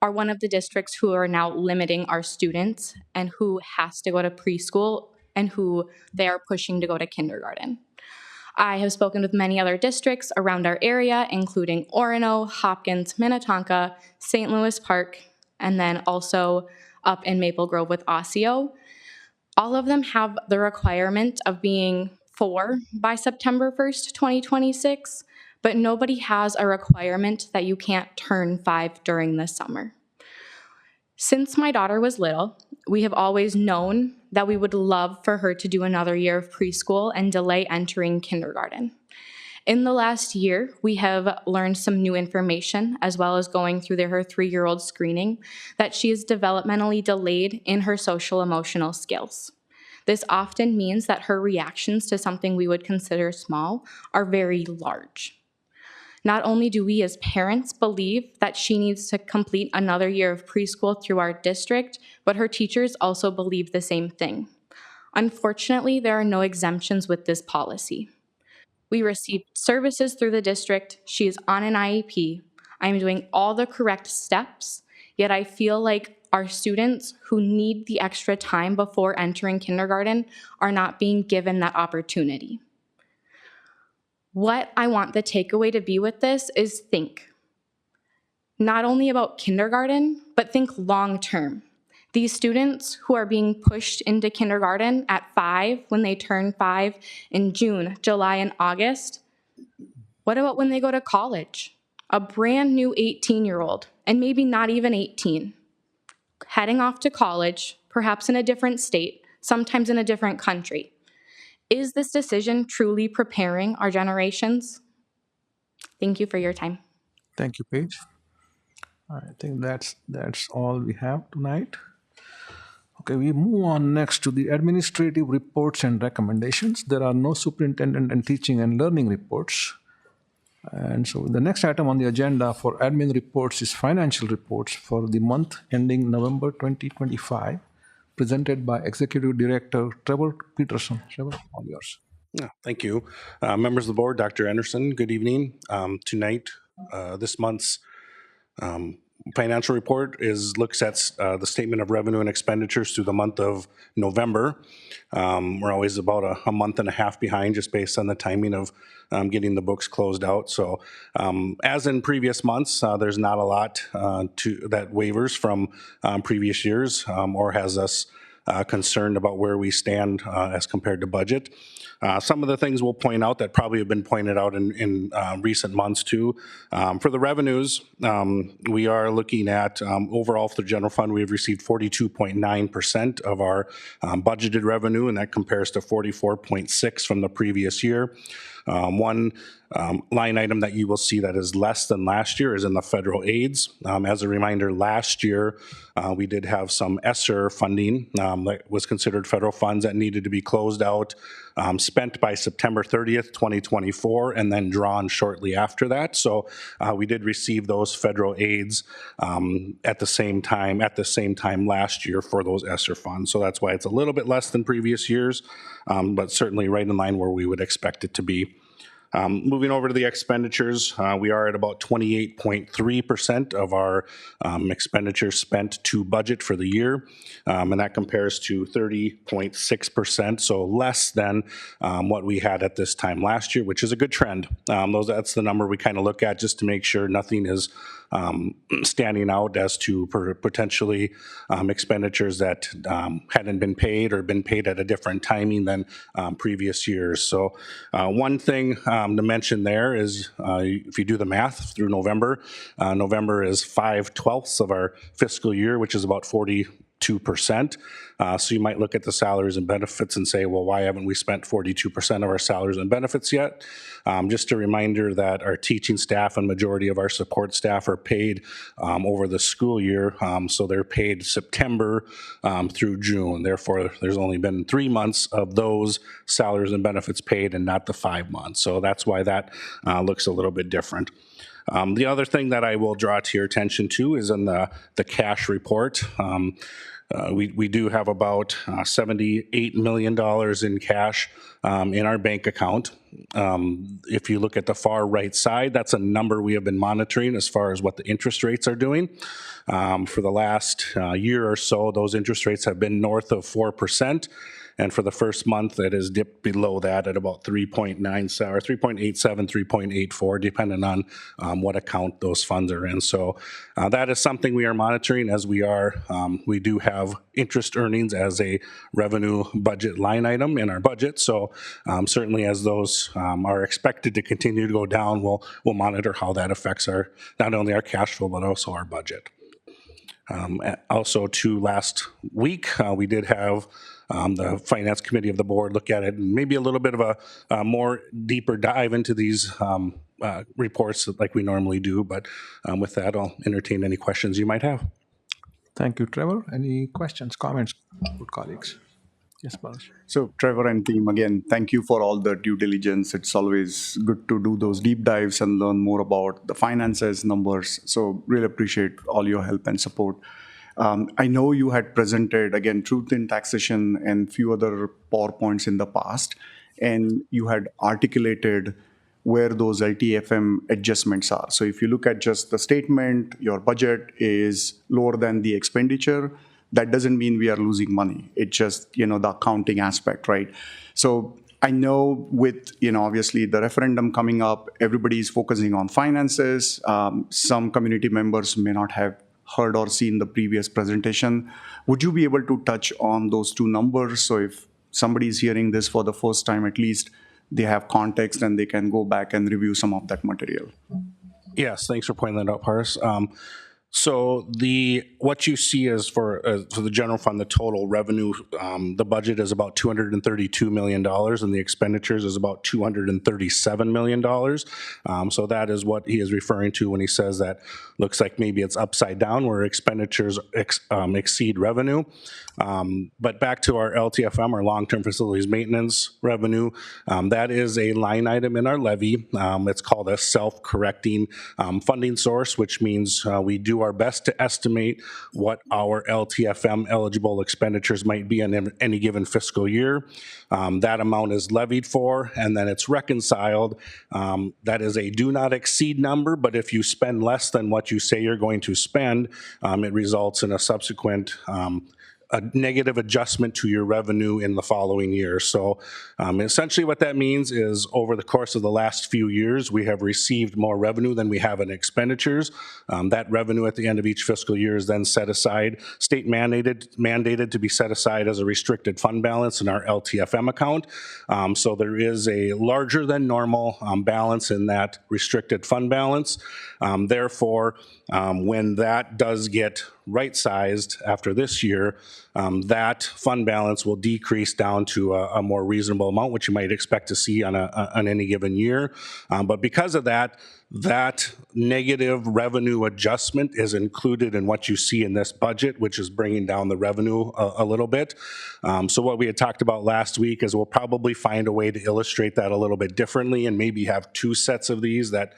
are one of the districts who are now limiting our students and who has to go to preschool and who they are pushing to go to kindergarten. I have spoken with many other districts around our area, including Orono, Hopkins, Minnetonka, St. Louis Park, and then also up in Maple Grove with Osseo. All of them have the requirement of being 4 by September 1st, 2026, but nobody has a requirement that you can't turn 5 during the summer. Since my daughter was little, we have always known that we would love for her to do another year of preschool and delay entering kindergarten. In the last year, we have learned some new information, as well as going through her 3-year-old screening, that she is developmentally delayed in her social emotional skills. This often means that her reactions to something we would consider small are very large. Not only do we as parents believe that she needs to complete another year of preschool through our district, but her teachers also believe the same thing. Unfortunately, there are no exemptions with this policy. We received services through the district. She is on an IEP. I'm doing all the correct steps, yet I feel like our students who need the extra time before entering kindergarten are not being given that opportunity. What I want the takeaway to be with this is think not only about kindergarten, but think long term. These students who are being pushed into kindergarten at 5 when they turn 5 in June, July, and August, what about when they go to college? A brand new 18-year-old, and maybe not even 18, heading off to college, perhaps in a different state, sometimes in a different country. Is this decision truly preparing our generations? Thank you for your time. Thank you, Paige. I think that's all we have tonight. Okay, we move on next to the administrative reports and recommendations. There are no superintendent and teaching and learning reports. And so the next item on the agenda for admin reports is financial reports for the month ending November 2025, presented by Executive Director Trevor Peterson. Trevor, all yours. Yeah, thank you. Members of the board, Dr. Anderson, good evening. Tonight, this month's financial report looks at the statement of revenue and expenditures through the month of November. We're always about a month and a half behind just based on the timing of getting the books closed out. So as in previous months, there's not a lot that wavers from previous years or has us concerned about where we stand as compared to budget. Some of the things we'll point out that probably have been pointed out in recent months too. For the revenues, we are looking at overall for the general fund, we've received 42.9% of our budgeted revenue, and that compares to 44.6% from the previous year. One line item that you will see that is less than last year is in the federal aids. As a reminder, last year we did have some ESSER funding that was considered federal funds that needed to be closed out, spent by September 30th, 2024, and then drawn shortly after that. So we did receive those federal aids at the same time last year for those ESSER funds. So that's why it's a little bit less than previous years, but certainly right in line where we would expect it to be. Moving over to the expenditures, we are at about 28.3% of our expenditures spent to budget for the year, and that compares to 30.6%, so less than what we had at this time last year, which is a good trend. That's the number we kind of look at just to make sure nothing is standing out as to potentially expenditures that hadn't been paid or been paid at a different timing than previous years. So one thing to mention there is if you do the math through November, November is 5/12 of our fiscal year, which is about 42%. So you might look at the salaries and benefits and say, well, why haven't we spent 42% of our salaries and benefits yet? Just a reminder that our teaching staff and majority of our support staff are paid over the school year. So they're paid September through June. Therefore, there's only been 3 months of those salaries and benefits paid and not the 5 months. So that's why that looks a little bit different. The other thing that I will draw to your attention to is in the cash report. We do have about $78 million in cash in our bank account. If you look at the far right side, that's a number we have been monitoring as far as what the interest rates are doing. For the last year or so, those interest rates have been north of 4%. And for the first month, it has dipped below that at about 3.97 or 3.87, 3.84, depending on what account those funds are in. So that is something we are monitoring as we do have interest earnings as a revenue budget line item in our budget. So certainly as those are expected to continue to go down, we'll monitor how that affects not only our cash flow, but also our budget. Also, last week, we did have the finance committee of the board look at it and maybe a little bit of a more deeper dive into these reports like we normally do. But with that, I'll entertain any questions you might have. Thank you, Trevor. Any questions, comments, good colleagues? Yes, Balash. So Trevor and team, again, thank you for all the due diligence. It's always good to do those deep dives and learn more about the finances, numbers. So really appreciate all your help and support. I know you had presented, again, Truth in Taxation and few other PowerPoints in the past, and you had articulated where those LTFM adjustments are. So if you look at just the statement, your budget is lower than the expenditure. That doesn't mean we are losing money. It's just, the accounting aspect, right? So I know with, obviously the referendum coming up, everybody is focusing on finances. Some community members may not have heard or seen the previous presentation. Would you be able to touch on those two numbers? So if somebody is hearing this for the first time, at least they have context and they can go back and review some of that material. Yes, thanks for pointing that out, Paris. So what you see is for the general fund, the total revenue, the budget is about $232 million, and the expenditures is about $237 million. So that is what he is referring to when he says that looks like maybe it's upside down, where expenditures exceed revenue. But back to our LTFM, our long-term facilities maintenance revenue, that is a line item in our levy. It's called a self-correcting funding source, which means we do our best to estimate what our LTFM eligible expenditures might be in any given fiscal year. That amount is levied for, and then it's reconciled. That is a do not exceed number, but if you spend less than what you say you're going to spend, it results in a subsequent a negative adjustment to your revenue in the following year. So essentially what that means is over the course of the last few years, we have received more revenue than we have in expenditures. That revenue at the end of each fiscal year is then set aside, state mandated to be set aside as a restricted fund balance in our LTFM account. So there is a larger than normal balance in that restricted fund balance. Therefore, when that does get right-sized after this year, that fund balance will decrease down to a more reasonable amount, which you might expect to see on any given year. But because of that, that negative revenue adjustment is included in what you see in this budget, which is bringing down the revenue a little bit. So what we had talked about last week is we'll probably find a way to illustrate that a little bit differently and maybe have two sets of these that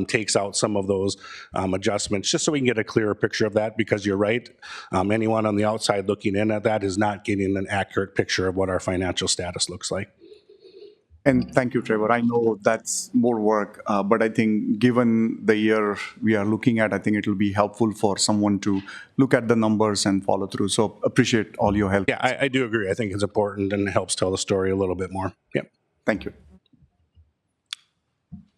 takes out some of those adjustments, just so we can get a clearer picture of that, because you're right, anyone on the outside looking in at that is not getting an accurate picture of what our financial status looks like. And thank you, Trevor. I know that's more work, but I think given the year we are looking at, I think it will be helpful for someone to look at the numbers and follow through. So appreciate all your help. Yeah, I do agree. I think it's important and it helps tell the story a little bit more. Yep. Thank you.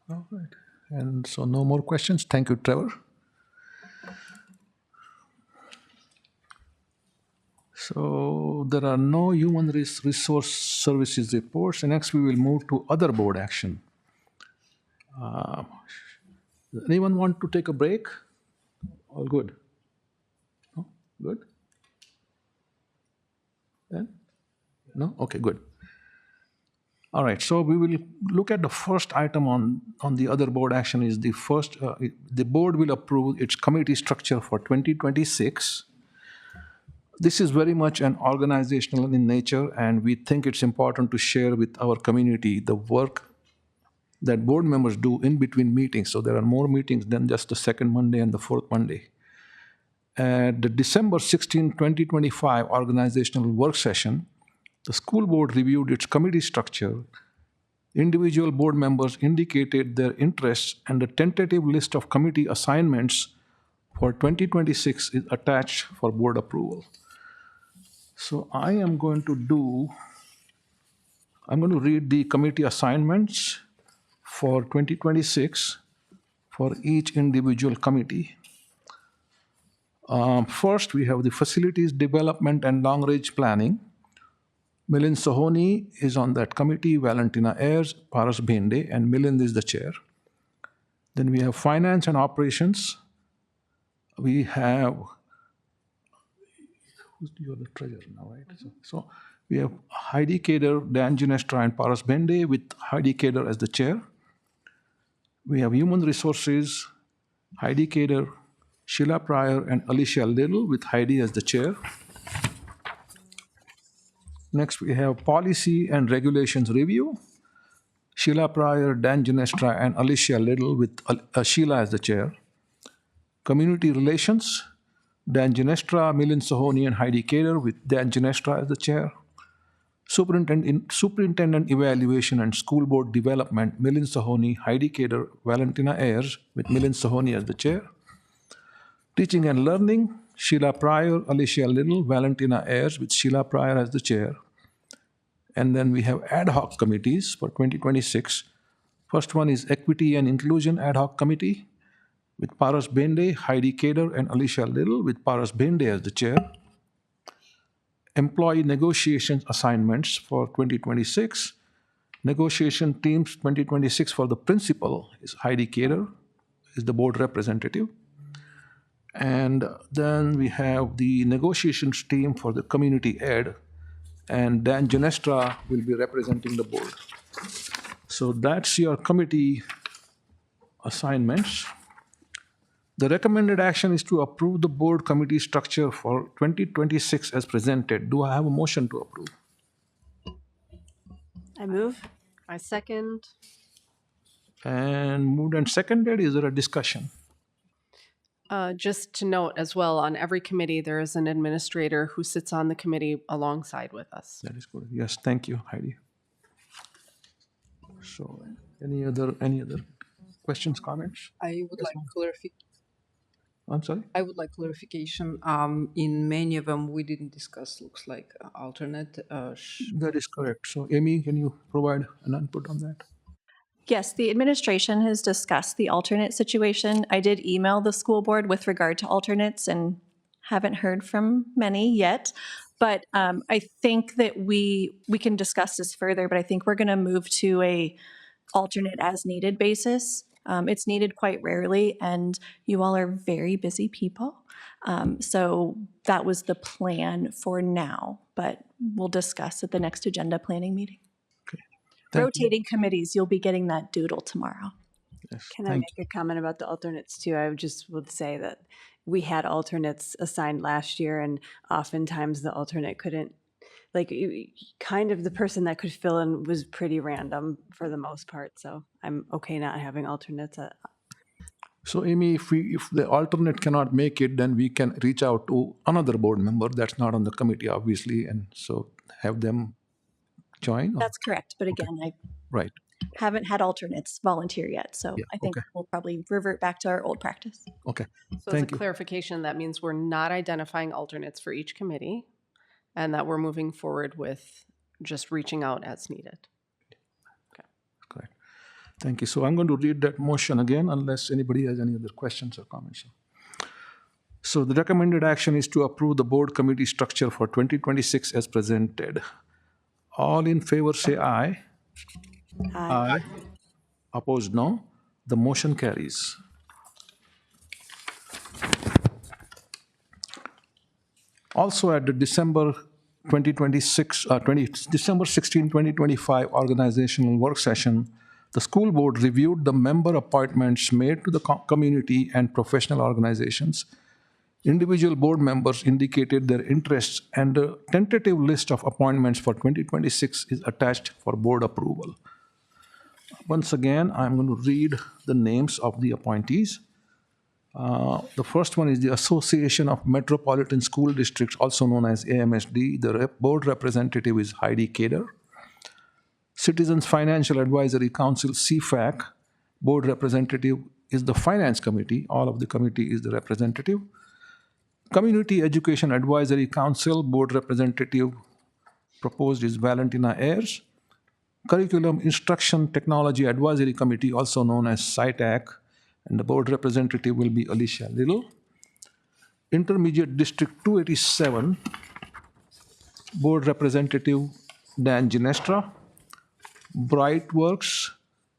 All right. And so no more questions. Thank you, Trevor. So there are no human resource services reports. And next we will move to other board action. Anyone want to take a break? All good? No? Good? Then? No? Okay, good. All right, so we will look at the first item on the other board action is the first, the board will approve its committee structure for 2026. This is very much an organizational in nature, and we think it's important to share with our community the work that board members do in between meetings. So there are more meetings than just the second Monday and the fourth Monday. At the December 16, 2025 organizational work session, the school board reviewed its committee structure. Individual board members indicated their interests, and the tentative list of committee assignments for 2026 is attached for board approval. So I am going to read the committee assignments for 2026 for each individual committee. First, we have the facilities development and long-range planning. Milind Sohoni is on that committee, Valentina Ayers, Paras Bhende, and Milind is the chair. Then we have finance and operations. We have, you're the treasurer now, right? So we have Heidi Kader, Dan Ginestra, and Paras Bhende with Heidi Kader as the chair. We have human resources, Heidi Kader, Sheila Pryor, and Alicia Little with Heidi as the chair. Next, we have policy and regulations review. Sheila Pryor, Dan Ginestra, and Alicia Little with Sheila as the chair. Community relations, Dan Ginestra, Milind Sohoni, and Heidi Kader with Dan Ginestra as the chair. Superintendent evaluation and school board development, Milind Sohoni, Heidi Kader, Valentina Ayers with Milind Sohoni as the chair. Teaching and learning, Sheila Pryor, Alicia Little, Valentina Ayers with Sheila Pryor as the chair. And then we have ad hoc committees for 2026. First one is Equity and Inclusion Ad Hoc Committee with Paras Bhende, Heidi Kader, and Alicia Little with Paras Bhende as the chair. Employee negotiations assignments for 2026. Negotiation teams 2026 for the principal is Heidi Kader, is the board representative. And then we have the negotiations team for the community ed, and Dan Genestra will be representing the board. So that's your committee assignments. The recommended action is to approve the board committee structure for 2026 as presented. Do I have a motion to approve? I move. I second. And moved and seconded, is there a discussion? Just to note as well, on every committee, there is an administrator who sits on the committee alongside with us. That is good. Yes, thank you, Heidi. So, any other questions, comments? I would like clarification. I'm sorry? I would like clarification. In many of them, we didn't discuss, looks like, alternate. That is correct. So, Amy, can you provide an input on that? Yes, the administration has discussed the alternate situation. I did email the school board with regard to alternates and haven't heard from many yet. But I think that we can discuss this further, but I think we're going to move to a alternate as needed basis. It's needed quite rarely, and you all are very busy people. So that was the plan for now, but we'll discuss at the next agenda planning meeting. Rotating committees, you'll be getting that doodle tomorrow. Yes, Can I make a comment about the alternates too? I just would say that we had alternates assigned last year, and oftentimes the alternate couldn't, kind of the person that could fill in was pretty random for the most part. So I'm okay not having alternates. So, Amy, if the alternate cannot make it, then we can reach out to another board member that's not on the committee, obviously, and so have them join? That's correct. But again, I Right. haven't had alternates volunteer yet. So Yeah, I think okay. we'll probably revert back to our old practice. Okay, So thank as a you. clarification, that means we're not identifying alternates for each committee, and that we're moving forward with just reaching out as needed. Correct. Thank you. So I'm going to read that motion again unless anybody has any other questions or comments. So the recommended action is to approve the board committee structure for 2026 as presented. All in favor say aye. Aye. Opposed, no. The motion carries. Also at the December 16, 2025 organizational work session, the school board reviewed the member appointments made to the community and professional organizations. Individual board members indicated their interests, and a tentative list of appointments for 2026 is attached for board approval. Once again, I'm going to read the names of the appointees. The first one is the Association of Metropolitan School Districts, also known as AMSD. The board representative is Heidi Kader. Citizens Financial Advisory Council, CFAC, board representative is the Finance Committee. All of the committee is the representative. Community Education Advisory Council, board representative proposed is Valentina Ayers. Curriculum Instruction Technology Advisory Committee, also known as CITAC, and the board representative will be Alicia Little. Intermediate District 287, board representative Dan Genestra. Brightworks,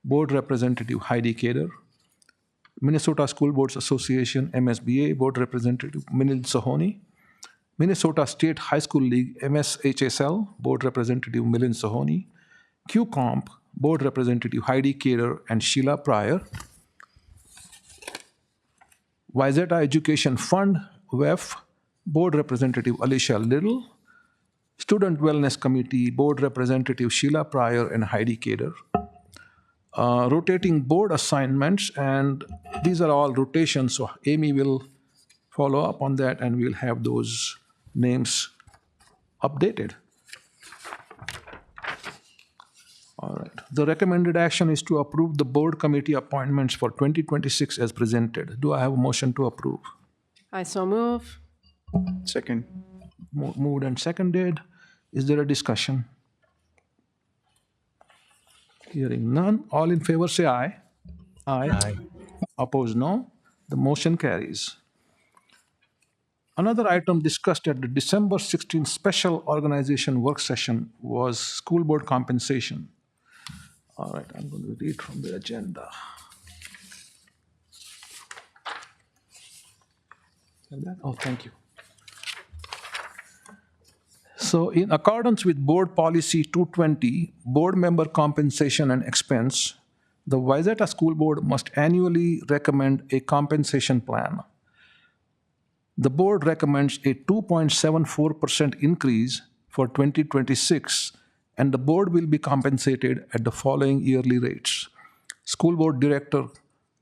board representative Heidi Kader. Minnesota School Boards Association, MSBA, board representative Minil Sohoni. Minnesota State High School League, MSHSL, board representative Milin Sohoni. QComp, board representative Heidi Kader and Sheila Pryor. Wayzata Education Fund, WEF, board representative Alicia Little. Student Wellness Committee, board representative Sheila Pryor and Heidi Kader. Rotating board assignments, and these are all rotations, so Amy will follow up on that and we'll have those names updated. All right. The recommended action is to approve the board committee appointments for 2026 as presented. Do I have a motion to approve? I so move. Second. Moved and seconded. Is there a discussion? Hearing none. All in favor say aye. Aye. Opposed, no. The motion carries. Another item discussed at the December 16th special organization work session was school board compensation. All right, I'm going to read from the agenda. Have that? Oh, thank you. So in accordance with Board Policy 220, Board Member Compensation and Expense, the Wayzata School Board must annually recommend a compensation plan. The board recommends a 2.74% increase for 2026, and the board will be compensated at the following yearly rates. School Board Director,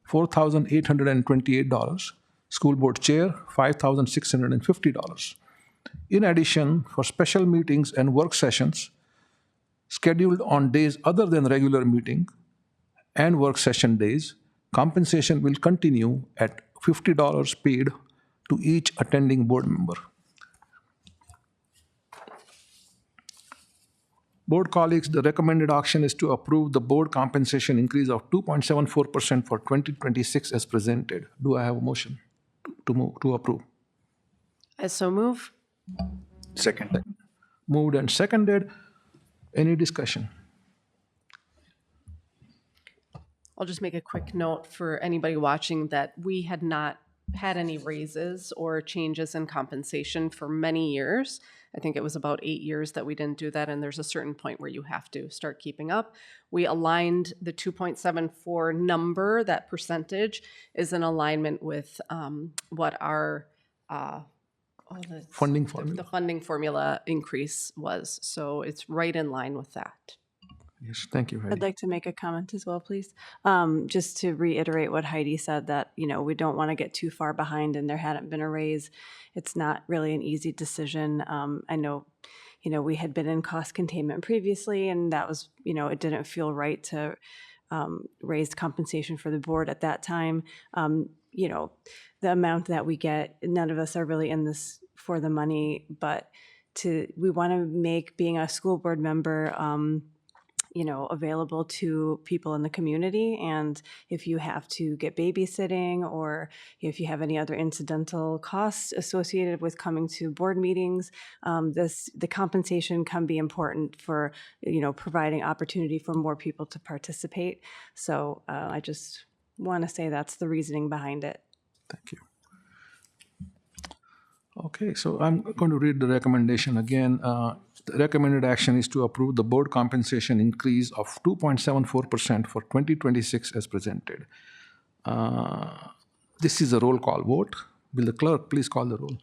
$4,828. School Board Chair, $5,650. In addition, for special meetings and work sessions scheduled on days other than regular meeting and work session days, compensation will continue at $50 paid to each attending board member. Board colleagues, the recommended action is to approve the board compensation increase of 2.74% for 2026 as presented. Do I have a motion to approve? I so move. Second. Moved and seconded. Any discussion? I'll just make a quick note for anybody watching that we had not had any raises or changes in compensation for many years. I think it was about 8 years that we didn't do that, and there's a certain point where you have to start keeping up. We aligned the 2.74 number, that percentage, is in alignment with what our Funding formula. the funding formula increase was. So it's right in line with that. Yes, thank you, Heidi. I'd like to make a comment as well, please. Just to reiterate what Heidi said, that, we don't want to get too far behind and there hadn't been a raise. It's not really an easy decision. I know, we had been in cost containment previously, and that was, it didn't feel right to raise compensation for the board at that time. The amount that we get, none of us are really in this for the money, but we want to make being a school board member available to people in the community. And if you have to get babysitting, or if you have any other incidental costs associated with coming to board meetings, the compensation can be important for, providing opportunity for more people to participate. So I just want to say that's the reasoning behind it. Thank you. Okay, so I'm going to read the recommendation again. The recommended action is to approve the board compensation increase of 2.74% for 2026 as presented. This is a roll call vote. Will the clerk please call the roll?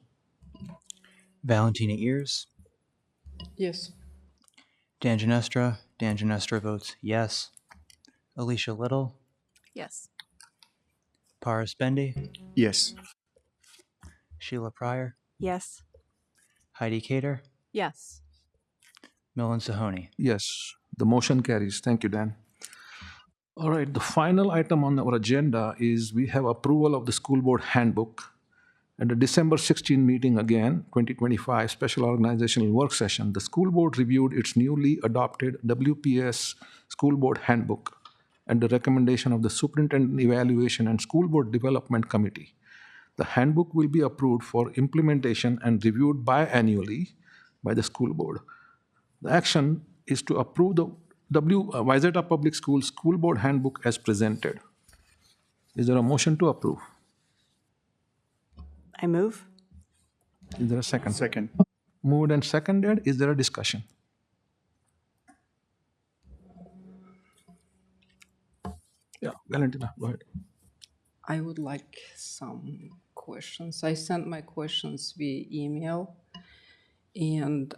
Valentina Ears, Yes. Dan Ginestra votes yes. Alicia Little, Yes. Paris Bendy, Yes. Sheila Pryor, Yes. Heidi Cater, Yes. Milan Sahoni. Yes, the motion carries. Thank you, Dan. All right, the final item on our agenda is we have approval of the school board handbook. At the December 16 meeting again, 2025 special organizational work session, the school board reviewed its newly adopted WPS school board handbook and the recommendation of the Superintendent Evaluation and School Board Development Committee. The handbook will be approved for implementation and reviewed biannually by the school board. The action is to approve the Wayzata Public Schools School Board Handbook as presented. Is there a motion to approve? I move. Is there a second? Second. Moved and seconded. Is there a discussion? Yeah, Valentina, go ahead. I would like some questions. I sent my questions via email, and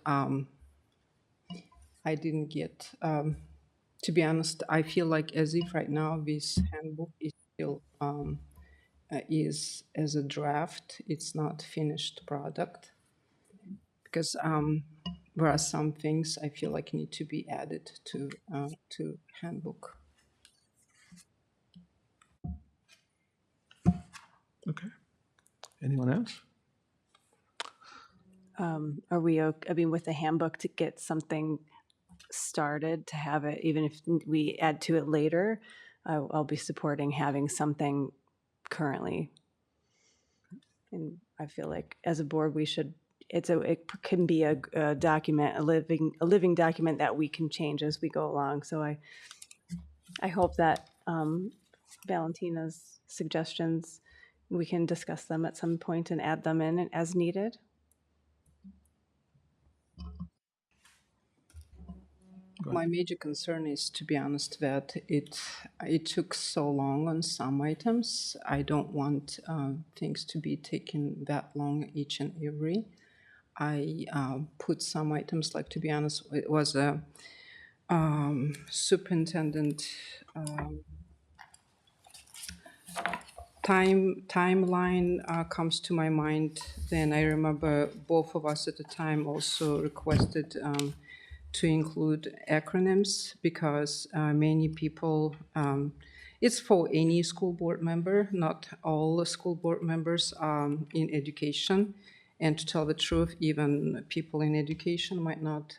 I didn't get, to be honest, I feel like as if right now this handbook is still is as a draft. It's not finished product, because there are some things I feel like need to be added to handbook. Okay. Anyone else? Are we, with the handbook, to get something started, to have it, even if we add to it later, I'll be supporting having something currently. And I feel like as a board, we should, it can be a document, a living document that we can change as we go along. So I hope that Valentina's suggestions we can discuss them at some point and add them in as needed. My major concern is, to be honest, that it took so long on some items. I don't want things to be taking that long each and every. I put some items, like, to be honest, it was a superintendent timeline comes to my mind. Then I remember both of us at the time also requested to include acronyms, because many people, it's for any school board member, not all the school board members in education. And to tell the truth, even people in education might not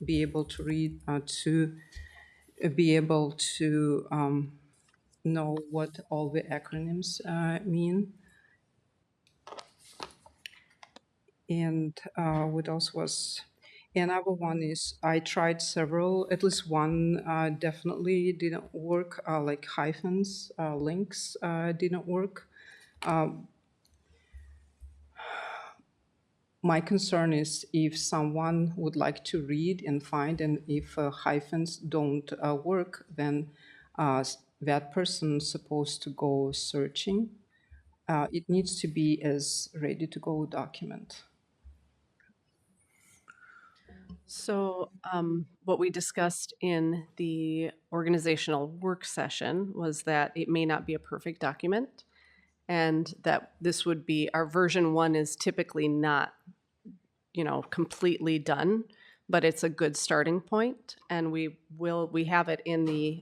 be able to read, to be able to know what all the acronyms mean. And what else was... Another one is, I tried several, at least one definitely didn't work, like hyphens, links didn't work. My concern is if someone would like to read and find, and if hyphens don't work, then that person's supposed to go searching. It needs to be as ready-to-go document. So what we discussed in the organizational work session was that it may not be a perfect document, and that this would be, our version 1 is typically not, completely done, but it's a good starting point, and we have it in the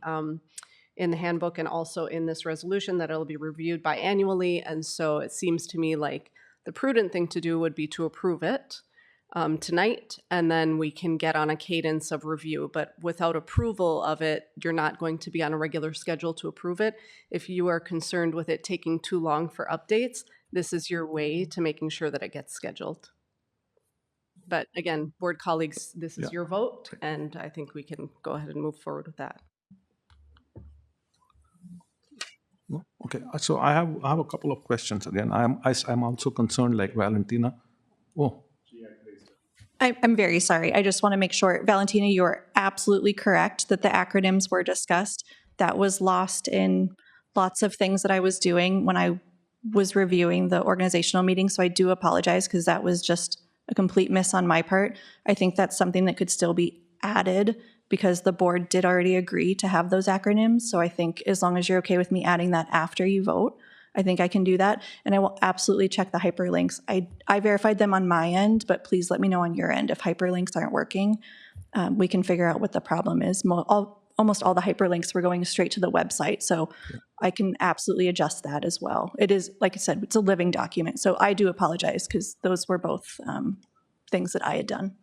handbook and also in this resolution that it'll be reviewed biannually. And so it seems to me like the prudent thing to do would be to approve it tonight, and then we can get on a cadence of review. But without approval of it, you're not going to be on a regular schedule to approve it. If you are concerned with it taking too long for updates, this is your way to making sure that it gets scheduled. But again, board colleagues, this is your vote, and I think we can go ahead and move forward with that. Okay, so I have a couple of questions again. I'm also concerned, like Valentina. Oh. I'm very sorry. I just want to make sure, Valentina, you're absolutely correct that the acronyms were discussed. That was lost in lots of things that I was doing when I was reviewing the organizational meeting. So I do apologize, because that was just a complete miss on my part. I think that's something that could still be added, because the board did already agree to have those acronyms. So I think as long as you're okay with me adding that after you vote, I think I can do that. And I will absolutely check the hyperlinks. I verified them on my end, but please let me know on your end if hyperlinks aren't working. We can figure out what the problem is. Almost all the hyperlinks were going straight to the website. So I can absolutely adjust that as well. It is, like I said, it's a living document. So I do apologize, because those were both things that I had done.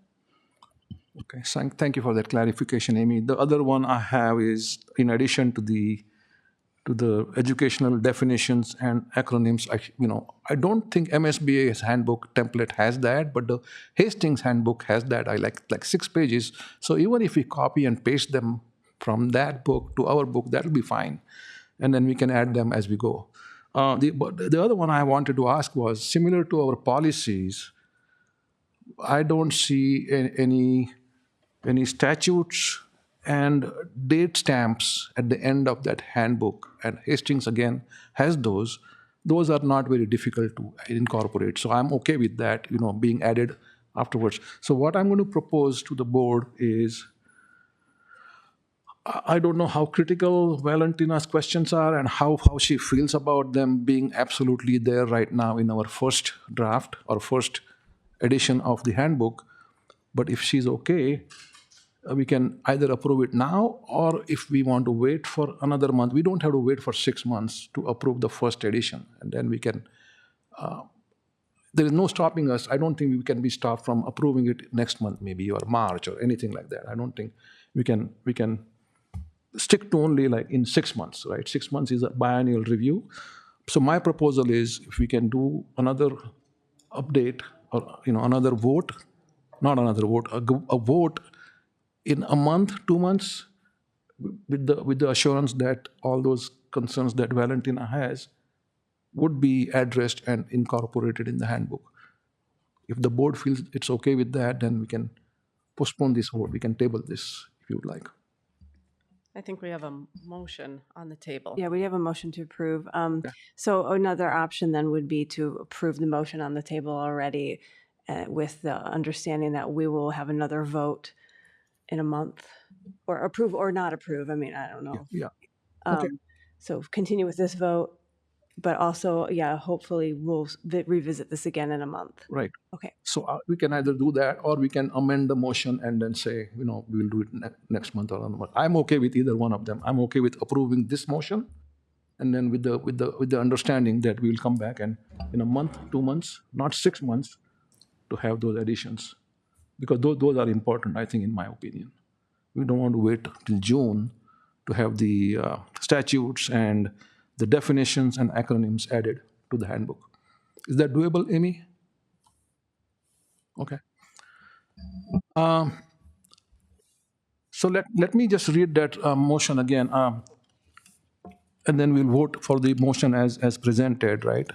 Okay, so thank you for that clarification, Amy. The other one I have is, in addition to the educational definitions and acronyms, I don't think MSBA's handbook template has that, but the Hastings handbook has that. I like 6 pages. So even if we copy and paste them from that book to our book, that'll be fine. And then we can add them as we go. The other one I wanted to ask was, similar to our policies, I don't see any statutes and date stamps at the end of that handbook. And Hastings, again, has those. Those are not very difficult to incorporate. So I'm okay with that, being added afterwards. So what I'm going to propose to the board is, I don't know how critical Valentina's questions are and how she feels about them being absolutely there right now in our first draft or first edition of the handbook. But if she's okay, we can either approve it now, or if we want to wait for another month, we don't have to wait for 6 months to approve the first edition. And then we can, there is no stopping us. I don't think we can be stopped from approving it next month, maybe, or March, or anything like that. I don't think we can stick to only like in 6 months, right? 6 months is a biennial review. So my proposal is, if we can do another update, or another vote, not another vote, a vote in a month, 2 months, with the assurance that all those concerns that Valentina has would be addressed and incorporated in the handbook. If the board feels it's okay with that, then we can postpone this vote. We can table this if you would like. I think we have a motion on the table. Yeah, we have a motion to approve. So another option then would be to approve the motion on the table already with the understanding that we will have another vote in a month, or approve or not approve. I mean, I don't know. Yeah. Okay. So continue with this vote, but also, hopefully we'll revisit this again in a month. Right. Okay. So we can either do that, or we can amend the motion and then say, we'll do it next month or another month. I'm okay with either one of them. I'm okay with approving this motion, and then with the understanding that we will come back and in a month, 2 months, not 6 months, to have those additions, because those are important, I think, in my opinion. We don't want to wait till June to have the statutes and the definitions and acronyms added to the handbook. Is that doable, Amy? Okay. So let me just read that motion again, and then we'll vote for the motion as presented, right?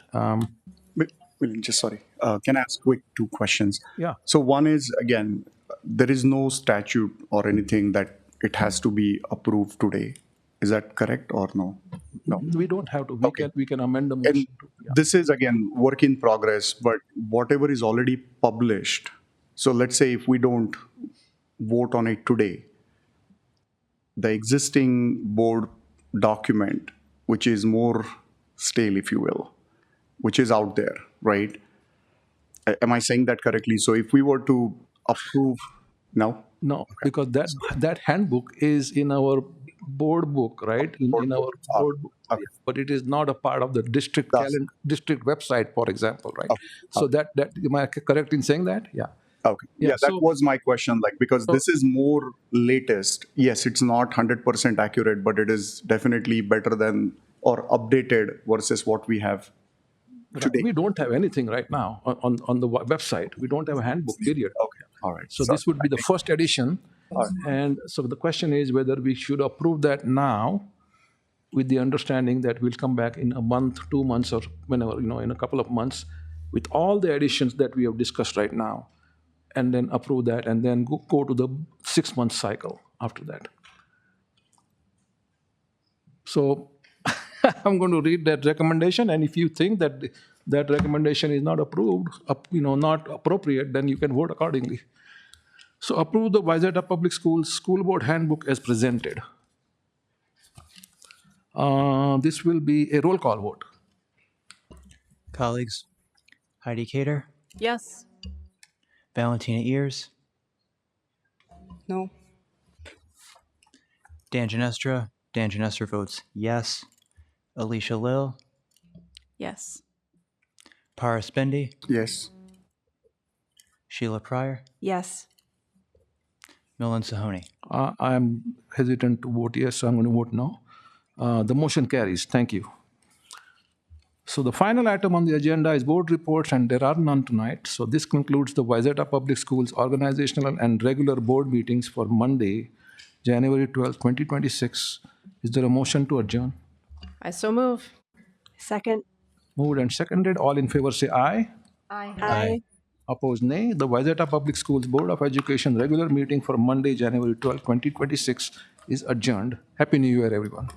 Can I ask quick 2 questions? Yeah. So one is, again, there is no statute or anything that it has to be approved today. Is that correct or no? No. We don't have to. We can amend the And motion. this is, again, work in progress, but whatever is already published, so let's say if we don't vote on it today, the existing board document, which is more stale, if you will, which is out there, right? Am I saying that correctly? So if we were to approve, no? No, because that handbook is in our board book, right? In our board book. But it is not a part of the district district website, for example, right? So that am I correct in saying that? Yeah. Okay. Yeah, that was my question, because this is more latest. Yes, it's not 100% accurate, but it is definitely better than or updated versus what we have today. We don't have anything right now on the website. We don't have a handbook, period. Okay. All right. So this would be the first edition. And so the question is whether we should approve that now, with the understanding that we'll come back in a month, 2 months, or whenever, in a couple of months, with all the additions that we have discussed right now, and then approve that, and then go to the 6-month cycle after that. So I'm going to read that recommendation, and if you think that that recommendation is not approved, not appropriate, then you can vote accordingly. So approve the Wayzata Public Schools School Board Handbook as presented. This will be a roll call vote. Colleagues, Heidi Cater, Yes. Valentina Ears, No. Dan Ginestra votes yes. Alicia Lill, Yes. Paras Bendy, Yes. Sheila Pryor, Yes. Milan Sahoni. I'm hesitant to vote yes, so I'm going to vote no. The motion carries. Thank you. So the final item on the agenda is board reports, and there are none tonight. So this concludes the Wayzata Public Schools organizational and regular board meetings for Monday, January 12, 2026. Is there a motion to adjourn? I so move. Second. Moved and seconded. All in favor say aye. Aye. Opposed, nay. The Wayzata Public Schools Board of Education regular meeting for Monday, January 12, 2026 is adjourned. Happy New Year, everyone.